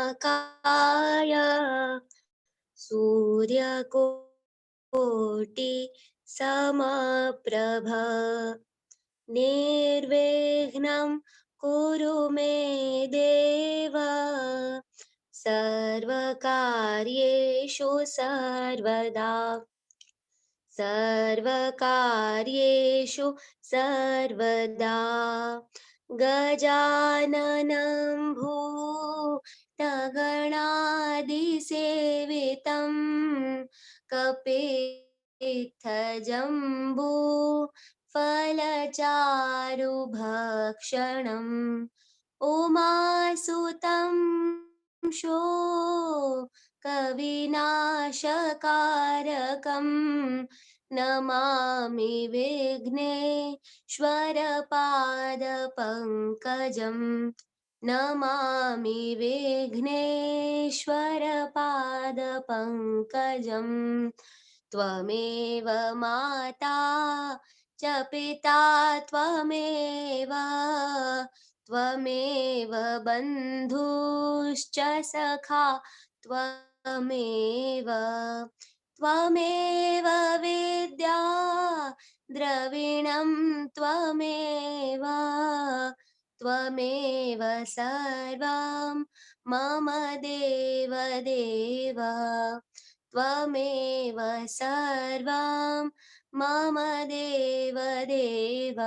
वक्रतुण्डमहाकाय सूर्यकोटि समप्रभ निर्विघ्नं कुरु मे देव सर्वकार्येषु सर्वदा सर्वकार्येषु सर्वदा गजाननं भूतगणादिसेवितं कपित्थजम्बू फलचारुभक्षणम् उमासुतं शोकविनाशकारकम् नमामि विघ्नेश्वरपादपङ्कजम् नमामि विघ्नेश्वरपादपङ्कजम् त्वमेव माता च पिता त्वमेव त्वमेव बन्धुश्च सखा त्वमेव त्वमेव विद्या द्रविणं त्वमेव त्वमेव सर्वं मम देवदेव त्वमेव सर्वं मम देवदेव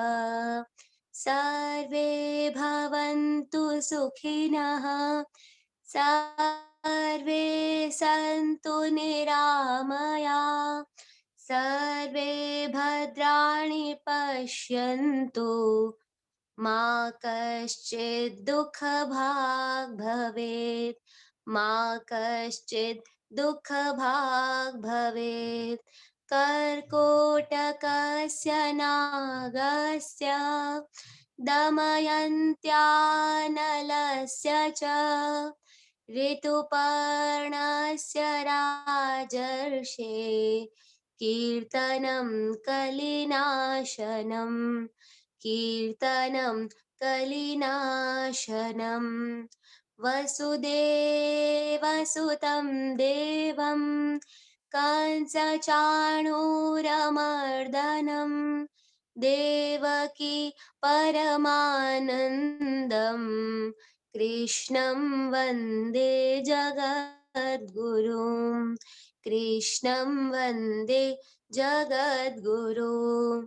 सर्वे भवन्तु सुखिनः सर्वे सन्तु निरामया सर्वे भद्राणि पश्यन्तु मा कश्चित् दुःखभाग् भवेत् मा कश्चित् दुःखभाग् भवेत् कर्कोटकस्य नागस्य दमयन्त्यानलस्य च ऋतुपर्णस्य राजर्षे कीर्तनं कलिनाशनं कीर्तनं कलिनाशनं वसुदेवसुतं देवं कंसचाणूरमर्दनं देवकी परमानन्दं कृष्णं वन्दे जगद्गुरुं कृष्णं वन्दे जगद्गुरुम्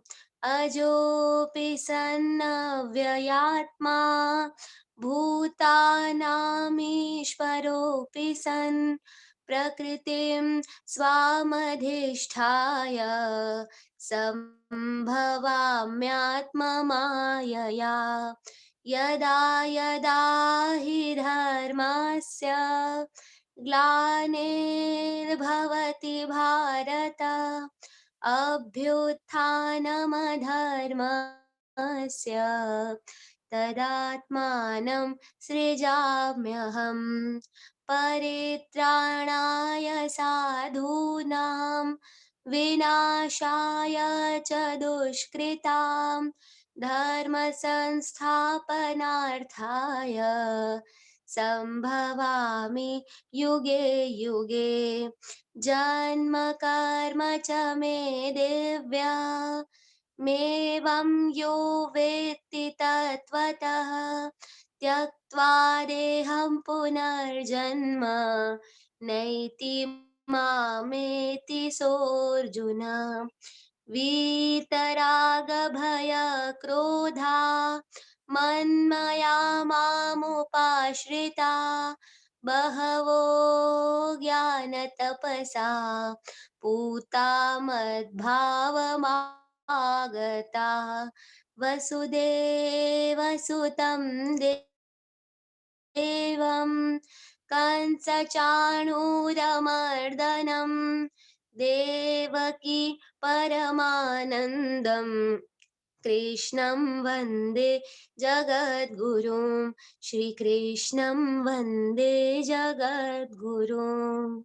अजोऽपि सन्नव्ययात्मा भूतानामीश्वरोऽपि सन् प्रकृतिं स्वामधिष्ठाय सम्भवाम्यात्ममायया यदा यदा हि धर्मस्य ग्लानिर्भवति भारत अभ्युत्थानमधर्मस्य तदात्मानं सृजाम्यहम् परित्राणाय साधूनां विनाशाय च दुष्कृतां धर्मसंस्थापनार्थाय सम्भवामि युगे युगे जन्म कर्म च मे दिव्या मेवं यो वेत्ति तत्त्वतः त्यक्त्वा देहं पुनर्जन्म नैति मामेति सोऽर्जुन वीतरागभयक्रोधा मन्मया मामुपाश्रिता बहवो ज्ञानतपसा पूता मद्भावमागता वसुदेवसुतं देवं कंसचाणूरमर्दनं देवकी परमानन्दं कृष्णं वन्दे जगद्गुरुं श्रीकृष्णं वन्दे जगद्गुरुम्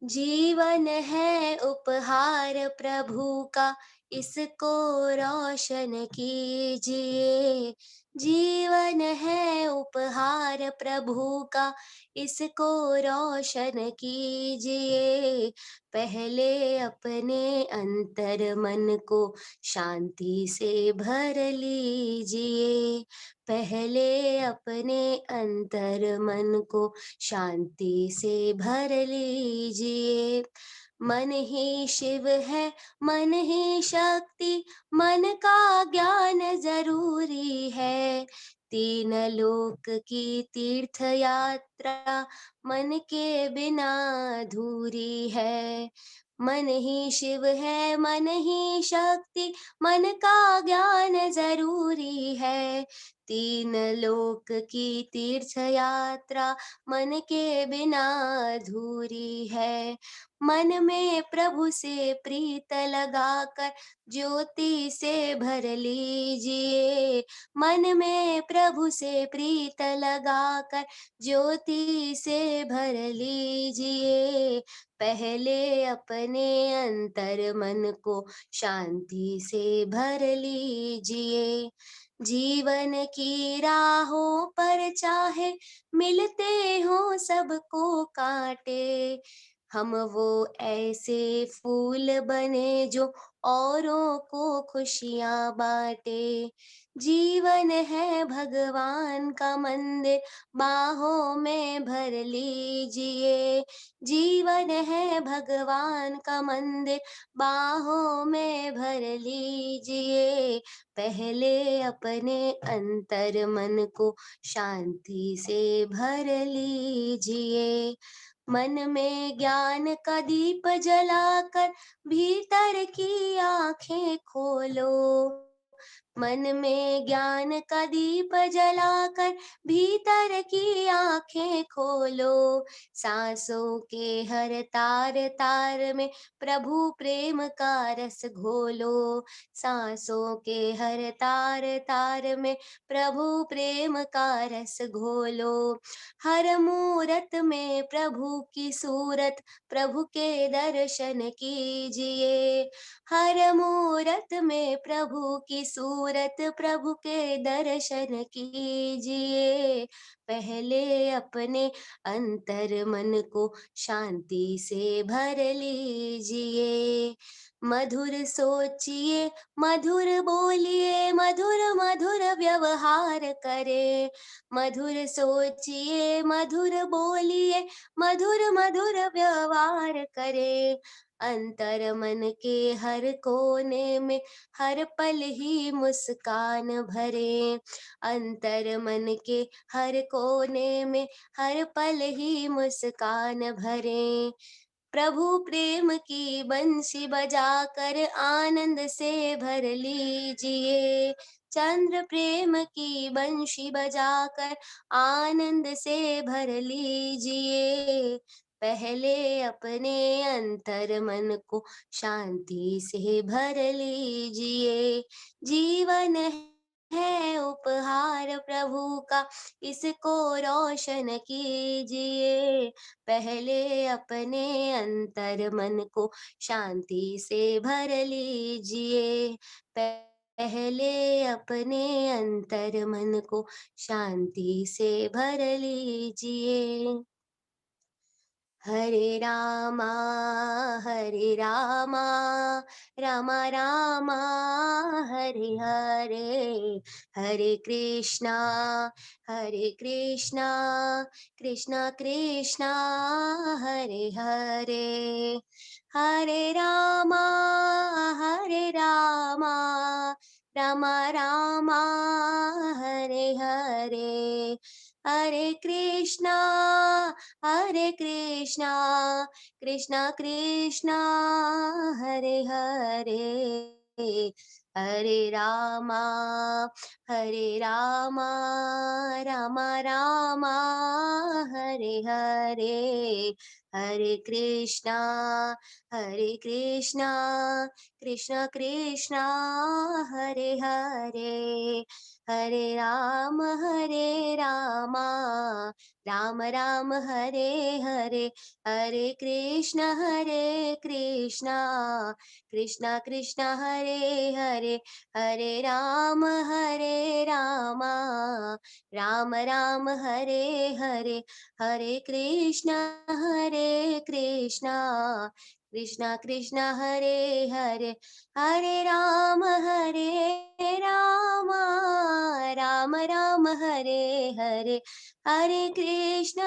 जीवन है उपहार प्रभु का इसको रोशन कीजिए। जीवन है उपहार प्रभु का, इसको रोशन कीजिए। पहले अपने अंतर मन को शांति से भर लीजिए। पहले अपने अंतर मन को शांति से भर लीजिए। मन ही शिव है, मन ही शक्ति, मन का ज्ञान जरूरी है। तीन लोक की तीर्थ यात्रा मन के बिना अधूरी है। मन ही शिव है, मन ही शक्ति, मन का ज्ञान जरूरी है। तीन लोक की तीर्थ यात्रा मन के बिना अधूरी है। मन में प्रभु से प्रीत लगाकर ज्योति से भर लीजिए। मन में प्रभु से प्रीत लगाकर ज्योति से भर लीजिए। पहले अपने अंतर मन को शांति से भर लीजिए। जीवन की राहों पर चाहे मिलते हो सबको कांटे, हम वो ऐसे फूल बने जो औरों को खुशियाँ बांटे। जीवन है भगवान का मंदिर, बाहों में भर लीजिए। जीवन है भगवान का मंदिर, बाहों में भर लीजिए। पहले अपने अंतर मन को शांति से भर लीजिए। मन में ज्ञान का दीप जलाकर भीतर की आंखें खोलो। मन में ज्ञान का दीप जलाकर भीतर की आंखें खोलो। सांसों के हर तार तार में प्रभु प्रेम का रस घोलो। सांसों के हर तार तार में प्रभु प्रेम का रस घोलो। हर मूरत में प्रभु की सूरत, प्रभु के दर्शन कीजिए। हर मूरत में प्रभु की सूरत, प्रभु के दर्शन कीजिए। पहले अपने अंतर मन को शांति से भर लीजिए। मधुर सोचिए, मधुर बोलिए, मधुर मधुर व्यवहार करे। मधुर सोचिए, मधुर बोलिए, मधुर मधुर व्यवहार करे। अंतर मन के हर कोने में हर पल ही मुस्कान भरे। अंतर मन के हर कोने में हर पल ही मुस्कान भरे। प्रभु प्रेम की बंसी बजाकर आनंद से भर लीजिए। चंद्र प्रेम की बंशी बजाकर आनंद से भर लीजिए। पहले अपने अंतर मन को शांति से भर लीजिए। जीवन है उपहार प्रभु का, इसको रोशन कीजिए। पहले अपने अंतर मन को शांति से भर लीजिए। पहले अपने अंतर मन को शांति से भर लीजिए। हरे रामा रामा रामा हरे हरे, हरे कृष्णा कृष्णा कृष्णा हरे हरे। हरे रामा रामा रामा हरे हरे। हरे कृष्णा कृष्णा कृष्णा हरे हरे। हरे रामा रामा हरे हरे। हरे कृष्णा कृष्णा कृष्णा हरे हरे। हरे रामा राम राम हरे हरे, हरे कृष्ण कृष्ण कृष्ण हरे हरे, हरे राम राम राम हरे हरे, हरे कृष्ण कृष्ण कृष्ण हरे हरे, हरे राम राम राम राम हरे हरे, हरे कृष्ण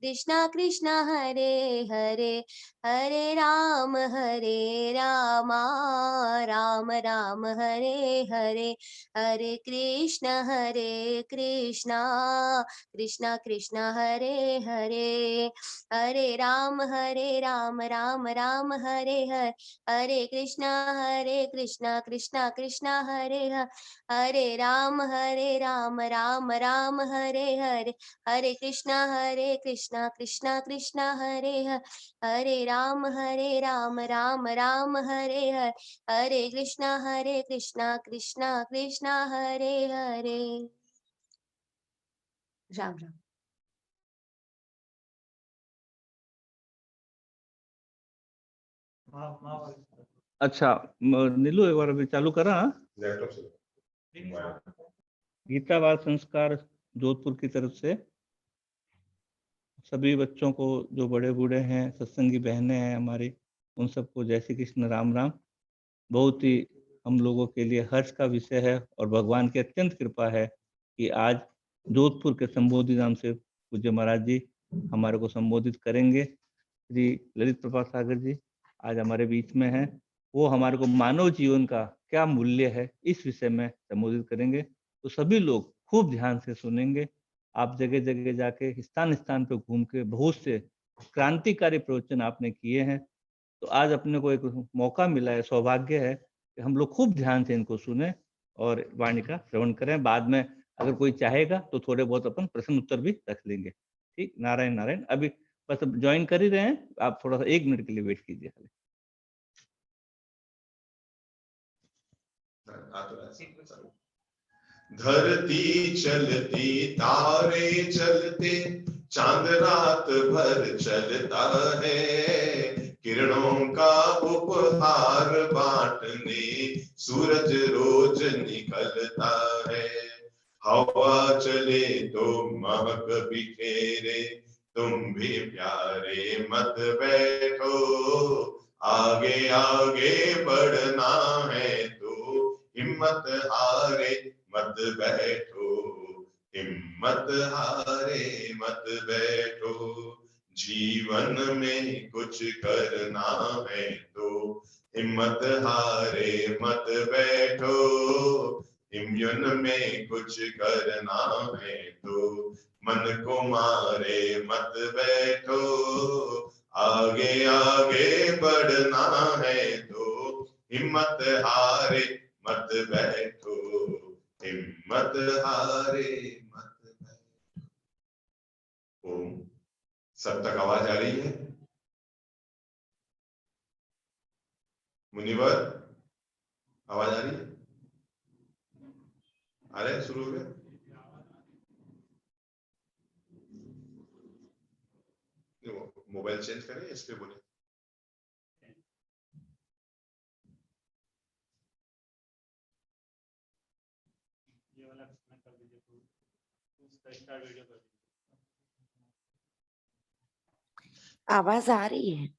कृष्ण कृष्ण हरे हरे, हरे राम राम राम हरे हरे, हरे कृष्ण कृष्ण कृष्ण हरे हरे, हरे राम राम राम हरे हरे, हरे कृष्ण कृष्ण कृष्ण हरे हरे, हरे राम राम हरे हरे, हरे कृष्ण कृष्ण कृष्ण हरे हरे, हरे राम राम हरे हरे, हरे कृष्ण कृष्ण कृष्ण हरे हरे। राम राम। अच्छा नीलू एक बार अभी चालू करा। गीता बाल संस्कार जोधपुर की तरफ से सभी बच्चों को, जो बड़े बूढ़े हैं, सत्संगी बहनें हैं हमारी, उन सबको जय श्री कृष्ण, राम राम। बहुत ही हम लोगों के लिए हर्ष का विषय है और भगवान की अत्यंत कृपा है कि आज जोधपुर के संबोधि नाम से पूज्य महाराज जी हमारे को संबोधित करेंगे। श्री ललित प्रभा सागर जी आज हमारे बीच में हैं। वो हमारे को मानव जीवन का क्या मूल्य है इस विषय में संबोधित करेंगे। तो सभी लोग खूब ध्यान से सुनेंगे। आप जगह जगह जाके स्थान स्थान पे घूम के बहुत से क्रांतिकारी प्रवचन आपने किए हैं। तो आज अपने को एक मौका मिला है, सौभाग्य है कि हम लोग खूब ध्यान से इनको सुने और वाणी का श्रवण करें। बाद में अगर कोई चाहेगा तो थोड़े बहुत अपन प्रश्न उत्तर भी रख लेंगे। ठीक, नारायण नारायण। अभी बस ज्वाइन कर ही रहे हैं, आप थोड़ा सा 1 मिनट के लिए वेट कीजिए। धरती चलती तारे चलते, चांद रात भर चलता है, किरणों का उपहार बांटने सूरज रोज निकलता है। हवा चले तो महक बिखेरे, तुम भी प्यारे मत बैठो, आगे आगे बढ़ना है तो हिम्मत हारे मत बैठो, हिम्मत हारे मत बैठो। जीवन में कुछ करना है तो हिम्मत हारे मत बैठो, हिमयुन में कुछ करना है तो मन को मारे मत बैठो, आगे आगे बढ़ना है तो हिम्मत हारे मत बैठो, हिम्मत हारे मत बैठो। ओम। सब तक आवाज आ रही है? मुनिवर आवाज आ रही है? आ रहे शुरू हो गए? मोबाइल चेंज करें, इस पे बोले। ये वाला कर दीजिए, उसका स्टार्ट वीडियो कर दीजिए। आवाज आ रही है?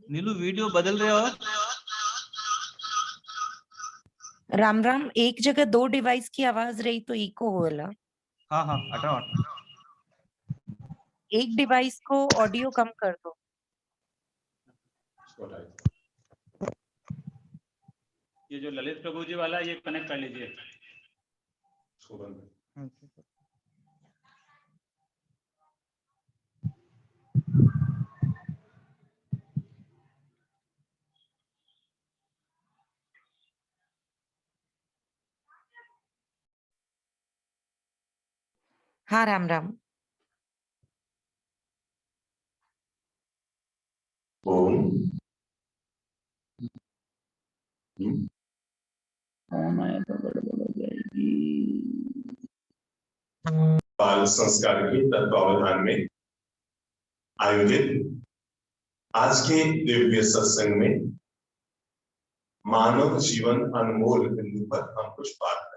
नीलू वीडियो बदल रहे हो? राम राम। एक जगह 2 डिवाइस की आवाज रही तो इको होला। हाँ हाँ, हटाओ। एक डिवाइस को ऑडियो कम कर दो। ये जो ललित प्रभु जी वाला, ये कनेक्ट कर लीजिए। हाँ, राम राम। ओम बाल संस्कार के तत्वावधान में आयोजित आज के दिव्य सत्संग में मानव जीवन अनमोल बिंदु पर हम कुछ बात करें।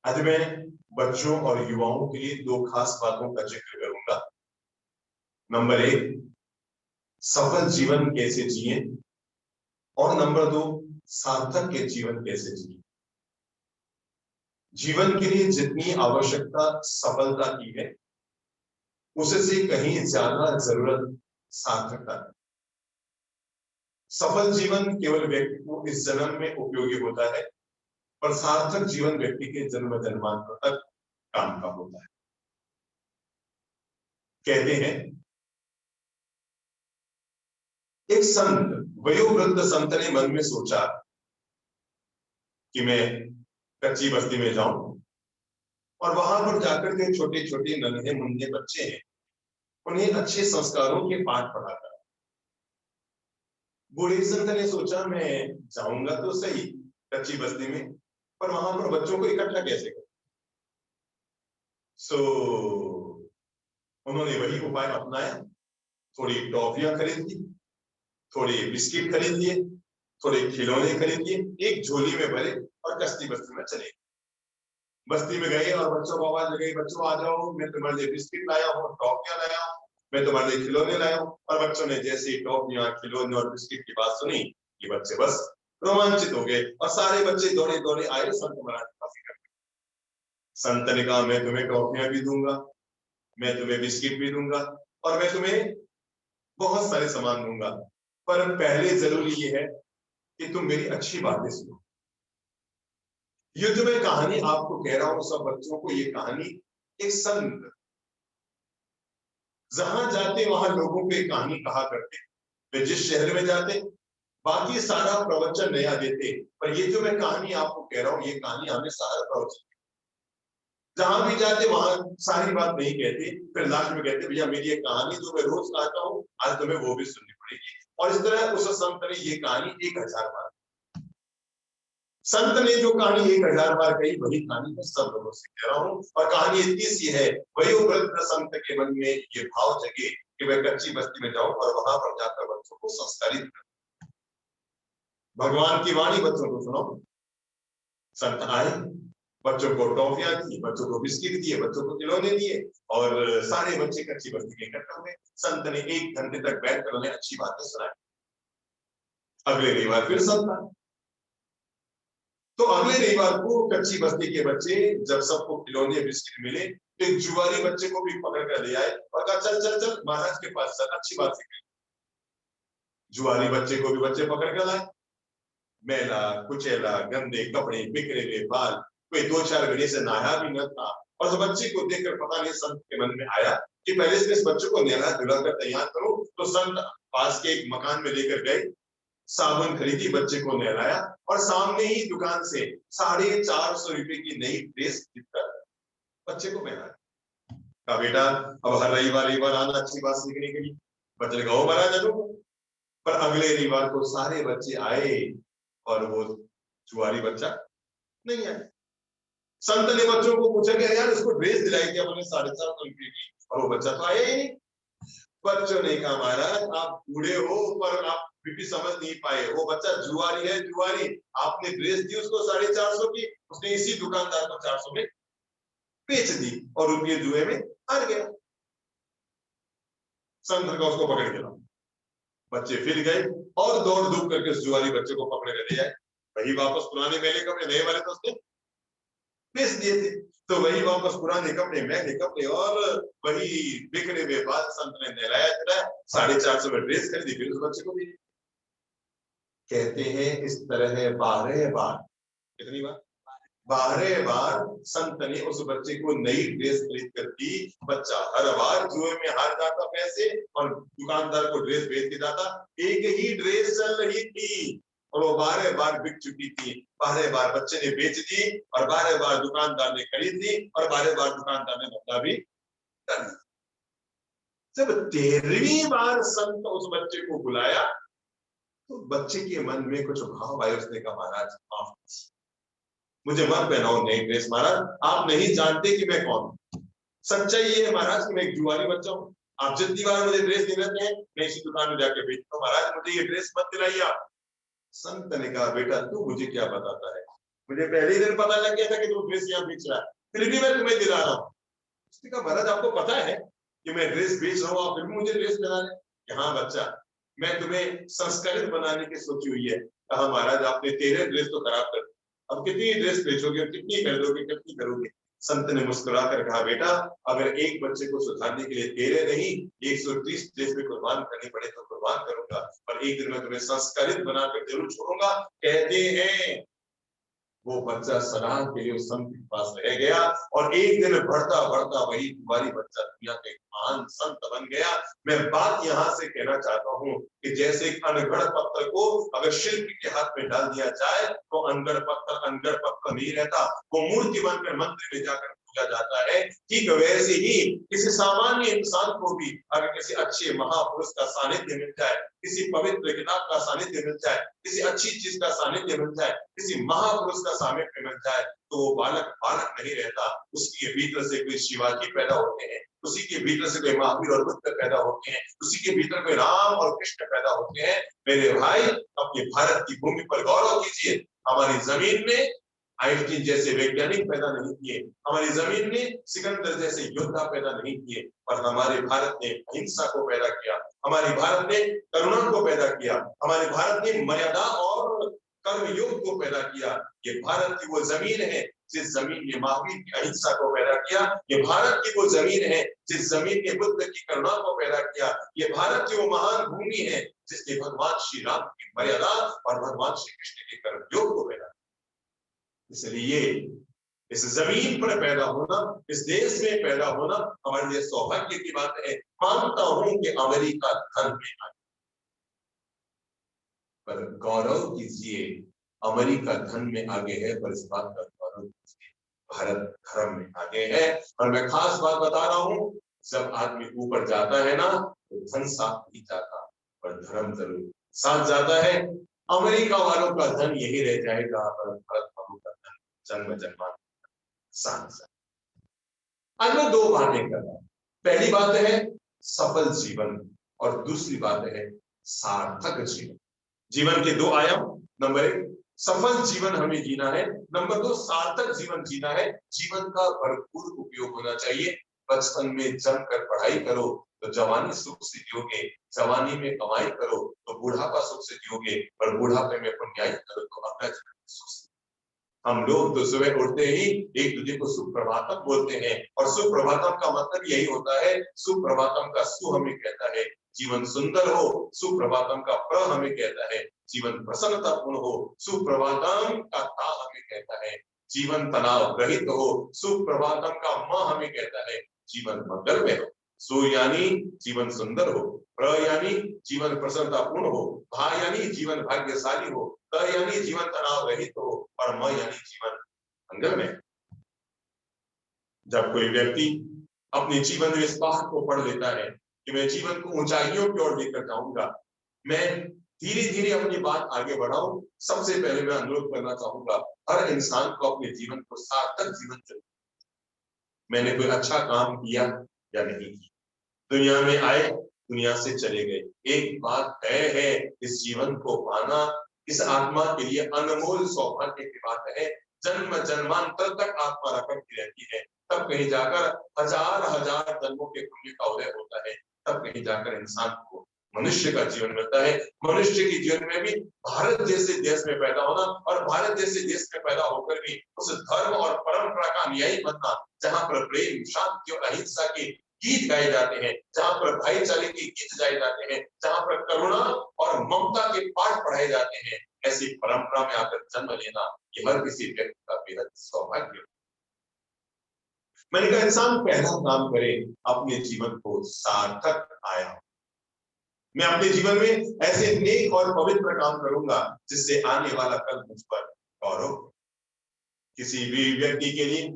आज मैं बच्चों और युवाओं के लिए दो खास बातों का जिक्र करूंगा। नंबर 1, सफल जीवन कैसे जिए, और नंबर 2, सार्थक के जीवन कैसे जिए। जीवन के लिए जितनी आवश्यकता सफलता की है, उससे कहीं ज्यादा जरूरत सार्थकता है। सफल जीवन केवल व्यक्ति को इस जन्म में उपयोगी होता है, पर सार्थक जीवन व्यक्ति के जन्म जन्मांतर तक काम का होता है। कहते हैं एक संत, वयोवृद्ध संत ने मन में सोचा कि मैं कच्ची बस्ती में जाऊं और वहां पर जाकर के छोटे छोटे नन्हे मुन्ने बच्चे हैं, उन्हें अच्छे संस्कारों के पाठ पढ़ाता। बूढ़े संत ने सोचा मैं जाऊंगा तो सही कच्ची बस्ती में, पर वहां पर बच्चों को इकट्ठा कैसे करूं। उन्होंने वही उपाय अपनाया। थोड़ी टॉफियां खरीद ली, थोड़े बिस्किट खरीद लिए, थोड़े खिलौने खरीद लिए, एक झोली में भरे और कच्ची बस्ती में चले। बस्ती में गए और बच्चों को आवाज लगाई, बच्चों आ जाओ, मैं तुम्हारे लिए बिस्किट लाया हूँ, टॉफियां लाया हूँ, मैं तुम्हारे लिए खिलौने लाया हूँ। और बच्चों ने जैसे ही टॉफियां, खिलौने और बिस्किट की बात सुनी, ये बच्चे बस रोमांचित हो गए और सारे बच्चे दौड़े दौड़े आए संत महाराज के पास। संत ने कहा मैं तुम्हें टॉफियां भी दूंगा, मैं तुम्हें बिस्किट भी दूंगा और मैं तुम्हें बहुत सारे सामान दूंगा, पर पहले जरूरी ये है कि तुम मेरी अच्छी बातें सुनो। ये जो मैं कहानी आपको कह रहा हूं सब बच्चों को, ये कहानी एक संत जहां जाते वहां लोगों को एक कहानी कहा करते। वे जिस शहर में जाते बाकी सारा प्रवचन नया देते, पर ये जो मैं कहानी आपको कह रहा हूं, ये कहानी हमें सारा प्रवचन, जहां भी जाते वहां सारी बात नहीं कहते, फिर लास्ट में कहते भैया मेरी एक कहानी जो मैं रोज कहता हूँ, आज तुम्हें वो भी सुननी पड़ेगी। और इस तरह उस संत ने ये कहानी 1000 बार, संत ने जो कहानी 1000 बार कही, वही कहानी मैं सब लोगों से कह रहा हूँ। और कहानी इतनी सी है, वयोवृद्ध संत के मन में ये भाव जगे कि मैं कच्ची बस्ती में जाऊं और वहां पर जाकर बच्चों को संस्कारित करूं, भगवान की वाणी बच्चों को सुनाऊं। संत आए, बच्चों को टॉफियां दी, बच्चों को बिस्किट दिए, बच्चों को खिलौने दिए और सारे बच्चे कच्ची बस्ती में इकट्ठा हुए। संत ने 1 घंटे तक बैठकर उन्हें अच्छी बातें सुनाई। अगले रविवार फिर संत आए, तो अगले रविवार को कच्ची बस्ती के बच्चे जब सबको खिलौने बिस्किट मिले, तो एक जुआरी बच्चे को भी पकड़ कर ले आए और कहा चल चल चल महाराज के पास चल, अच्छी बात सीख। जुआरी बच्चे को भी बच्चे पकड़ कर लाए, मैला कुचैला, गंदे कपड़े, बिखरे हुए बाल, कोई 2-4 घड़ी से नहाया भी न था। और उस बच्चे को देखकर पता नहीं संत के मन में आया कि पहले से इस बच्चे को नहला धुला कर तैयार करो। तो संत पास के एक मकान में लेकर गए, साबुन खरीदी, बच्चे को नहलाया और सामने ही दुकान से 450 रुपए की नई ड्रेस खरीदकर बच्चे को पहनाया। कहा बेटा अब हर रविवार आना अच्छी बात सीखने के लिए। बच्चे ने कहा महाराज चलो। पर अगले रविवार को सारे बच्चे आए और वो जुआरी बच्चा नहीं आया। संत ने बच्चों को पूछा कि यार इसको ड्रेस दिलाई थी अपने 450 रुपए की, और वो बच्चा तो आया ही नहीं। बच्चों ने कहा महाराज आप बूढ़े हो पर आप भी समझ नहीं पाए, वो बच्चा जुआरी है, जुआरी। आपने ड्रेस दी उसको 450 की, उसने इसी दुकानदार को 400 में बेच दी और रुपये जुए में हार गया। संत का उसको पकड़ के लाओ। बच्चे फिर गए और दौड़ धूप करके उस जुआरी बच्चे को पकड़ कर ले आए। वही वापस पुराने मेले कपड़े, नए वाले तो उसने बेच दिए थे, तो वही वापस पुराने कपड़े, महंगे कपड़े और वही बिखरे हुए बाल। संत ने नहलाया चलाया, 450 में ड्रेस खरीदी, फिर उस बच्चे को दी। कहते हैं इस तरह 12 बार, कितनी बार? 12 बार संत ने उस बच्चे को नई ड्रेस खरीद कर दी। बच्चा हर बार जुए में हार जाता पैसे और दुकानदार को ड्रेस बेच के जाता। एक ही ड्रेस चल रही थी और वो बारह बार बिक चुकी थी, बारह बार बच्चे ने बेच दी और बारह बार दुकानदार ने खरीद ली और बारह बार दुकानदार ने बदला भी कर दिया। जब 13वीं बार संत उस बच्चे को बुलाया तो बच्चे के मन में कुछ भाव आए। उसने कहा महाराज माफ कीजिए, मुझे मत पहनाओ नई ड्रेस महाराज, आप नहीं जानते कि मैं कौन हूं। सच्चाई ये है महाराज कि मैं एक जुआरी बच्चा हूँ। आप जितनी बार मुझे ड्रेस दिलाते हैं मैं इसी दुकान में जाके बेचता हूँ, महाराज मुझे ये ड्रेस मत दिलाइए आप। संत ने कहा बेटा तू मुझे क्या बताता है, मुझे पहले ही दिन पता लग गया था कि तू ड्रेस यहाँ बेच रहा है, फिर भी मैं तुम्हें दिला रहा हूँ। उसने कहा महाराज आपको पता है कि मैं ड्रेस बेच रहा हूँ, आप फिर भी मुझे ड्रेस दिला रहे हैं। हाँ बच्चा, मैं तुम्हें संस्कारित बनाने की सोची हुई है। कहा महाराज आपने 13 ड्रेस तो खराब कर दी, अब कितनी ड्रेस बेचोगे, कितनी खरीदोगे, कितनी करोगे। संत ने मुस्कुराकर कहा बेटा अगर एक बच्चे को सुधारने के लिए 13 नहीं 130 ड्रेस में कुर्बान करनी पड़े तो कुर्बान करूंगा, पर एक दिन मैं तुम्हें संस्कारित बनाकर जरूर छोड़ूंगा। कहते हैं वो बच्चा सदा के लिए उस संत के पास रह गया और एक दिन बढ़ता बढ़ता वही तुम्हारी बच्चा दुनिया का एक महान संत बन गया। मैं बात यहाँ से कहना चाहता हूँ कि जैसे एक अनगढ़ पत्थर को अगर शिल्पी के हाथ में डाल दिया जाए तो अनगढ़ पत्थर नहीं रहता, वो मूर्ति बनकर मंदिर में जाकर पूजा जाता है। ठीक वैसे ही किसी सामान्य इंसान को भी अगर किसी अच्छे महापुरुष का सानिध्य मिल जाए, किसी पवित्र किताब का सानिध्य मिल जाए, किसी अच्छी चीज का सानिध्य मिल जाए, किसी महापुरुष का सानिध्य मिल जाए तो वो बालक बालक नहीं रहता। उसके भीतर से कोई शिवाजी पैदा होते हैं, उसी के भीतर से कोई महावीर और बुद्ध पैदा होते हैं, उसी के भीतर कोई राम और कृष्ण पैदा होते हैं। मेरे भाई अपने भारत की भूमि पर गौरव कीजिए। हमारी जमीन में आइंस्टीन जैसे वैज्ञानिक पैदा नहीं किए, हमारी जमीन ने सिकंदर जैसे योद्धा पैदा नहीं किए, पर हमारे भारत ने अहिंसा को पैदा किया, हमारे भारत ने करुणा को पैदा किया, हमारे भारत ने मर्यादा और कर्मयोग को पैदा किया। ये भारत की वो जमीन है जिस जमीन ने महावीर की अहिंसा को पैदा किया। ये भारत की वो जमीन है जिस जमीन ने बुद्ध की करुणा को पैदा किया। ये भारत की वो महान भूमि है जिसने भगवान श्री राम की मर्यादा और भगवान श्री कृष्ण के कर्मयोग को पैदा किया। इसलिए इस जमीन पर पैदा होना, इस देश में पैदा होना हमारे लिए सौभाग्य की बात है। मानता हूं कि अमेरिका धन में आगे, पर गौरव कीजिए अमेरिका धन में आगे है, पर इस बात का गौरव कीजिए भारत धर्म में आगे है। और मैं खास बात बता रहा हूं, जब आदमी ऊपर जाता है ना तो धन साथ नहीं जाता, पर धर्म जरूर साथ जाता है। अमेरिका वालों का धन यही रह जाएगा, पर भारत वालों का धन जन्म जन्मांतर साथ जाएगा। आज मैं दो बातें कर रहा हूं। पहली बात है सफल जीवन और दूसरी बात है सार्थक जीवन। जीवन के दो आयाम, नंबर 1 सफल जीवन हमें जीना है, नंबर 2 सार्थक जीवन जीना है। जीवन का भरपूर उपयोग होना चाहिए। बचपन में जमकर पढ़ाई करो तो जवानी सुख से जियोगे, जवानी में कमाई करो तो बुढ़ापा सुख से जियोगे, और बुढ़ापे में पुण्याई करो तो अगला जीवन सुख से। हम लोग तो सुबह उठते ही एक दूसरे को सुप्रभातम बोलते हैं, और सुप्रभातम का मतलब यही होता है, सुप्रभातम का सु हमें कहता है जीवन सुंदर हो, सुप्रभातम का प्र हमें कहता है जीवन प्रसन्नतापूर्ण हो, सुप्रभातम का ता हमें कहता है जीवन तनाव रहित हो, सुप्रभातम का म हमें कहता है जीवन मंगल में हो। सु यानी जीवन सुंदर हो, प्र यानी जीवन प्रसन्नतापूर्ण हो, भा यानी जीवन भाग्यशाली हो, त यानी जीवन तनाव रहित हो, और म यानी जीवन मंगल में। जब कोई व्यक्ति अपने जीवन में इस बात को पढ़ लेता है कि मैं जीवन को ऊंचाइयों की ओर लेकर जाऊंगा, मैं धीरे धीरे अपनी बात आगे बढ़ाऊं, सबसे पहले मैं अनुरोध करना चाहूंगा हर इंसान को अपने जीवन को सार्थक जीवन चुनना। मैंने कोई अच्छा काम किया या नहीं किया, दुनिया में आए दुनिया से चले गए, एक बात तय है इस जीवन को पाना इस आत्मा के लिए अनमोल सौभाग्य की बात है। जन्म जन्मांतर तक आत्मा रखती रहती है, तब कहीं जाकर हजार हजार जन्मों के पुण्य का उदय होता है, तब कहीं जाकर इंसान को मनुष्य का जीवन मिलता है। मनुष्य के जीवन में भी भारत जैसे देश में पैदा होना, और भारत जैसे देश में पैदा होकर भी उस धर्म और परंपरा का अनुयायी बनना जहाँ पर प्रेम शांति और अहिंसा के गीत गाए जाते हैं, जहाँ पर भाईचारे के गीत गाए जाते हैं, जहाँ पर करुणा और ममता के पाठ पढ़ाए जाते हैं, ऐसी परंपरा में आकर जन्म लेना ये हर किसी व्यक्ति का बेहद सौभाग्य। मैंने कहा इंसान पहला काम करे अपने जीवन को सार्थक आया। मैं अपने जीवन में ऐसे नेक और पवित्र काम करूंगा जिससे आने वाला कल मुझ पर गौरव। किसी भी व्यक्ति के लिए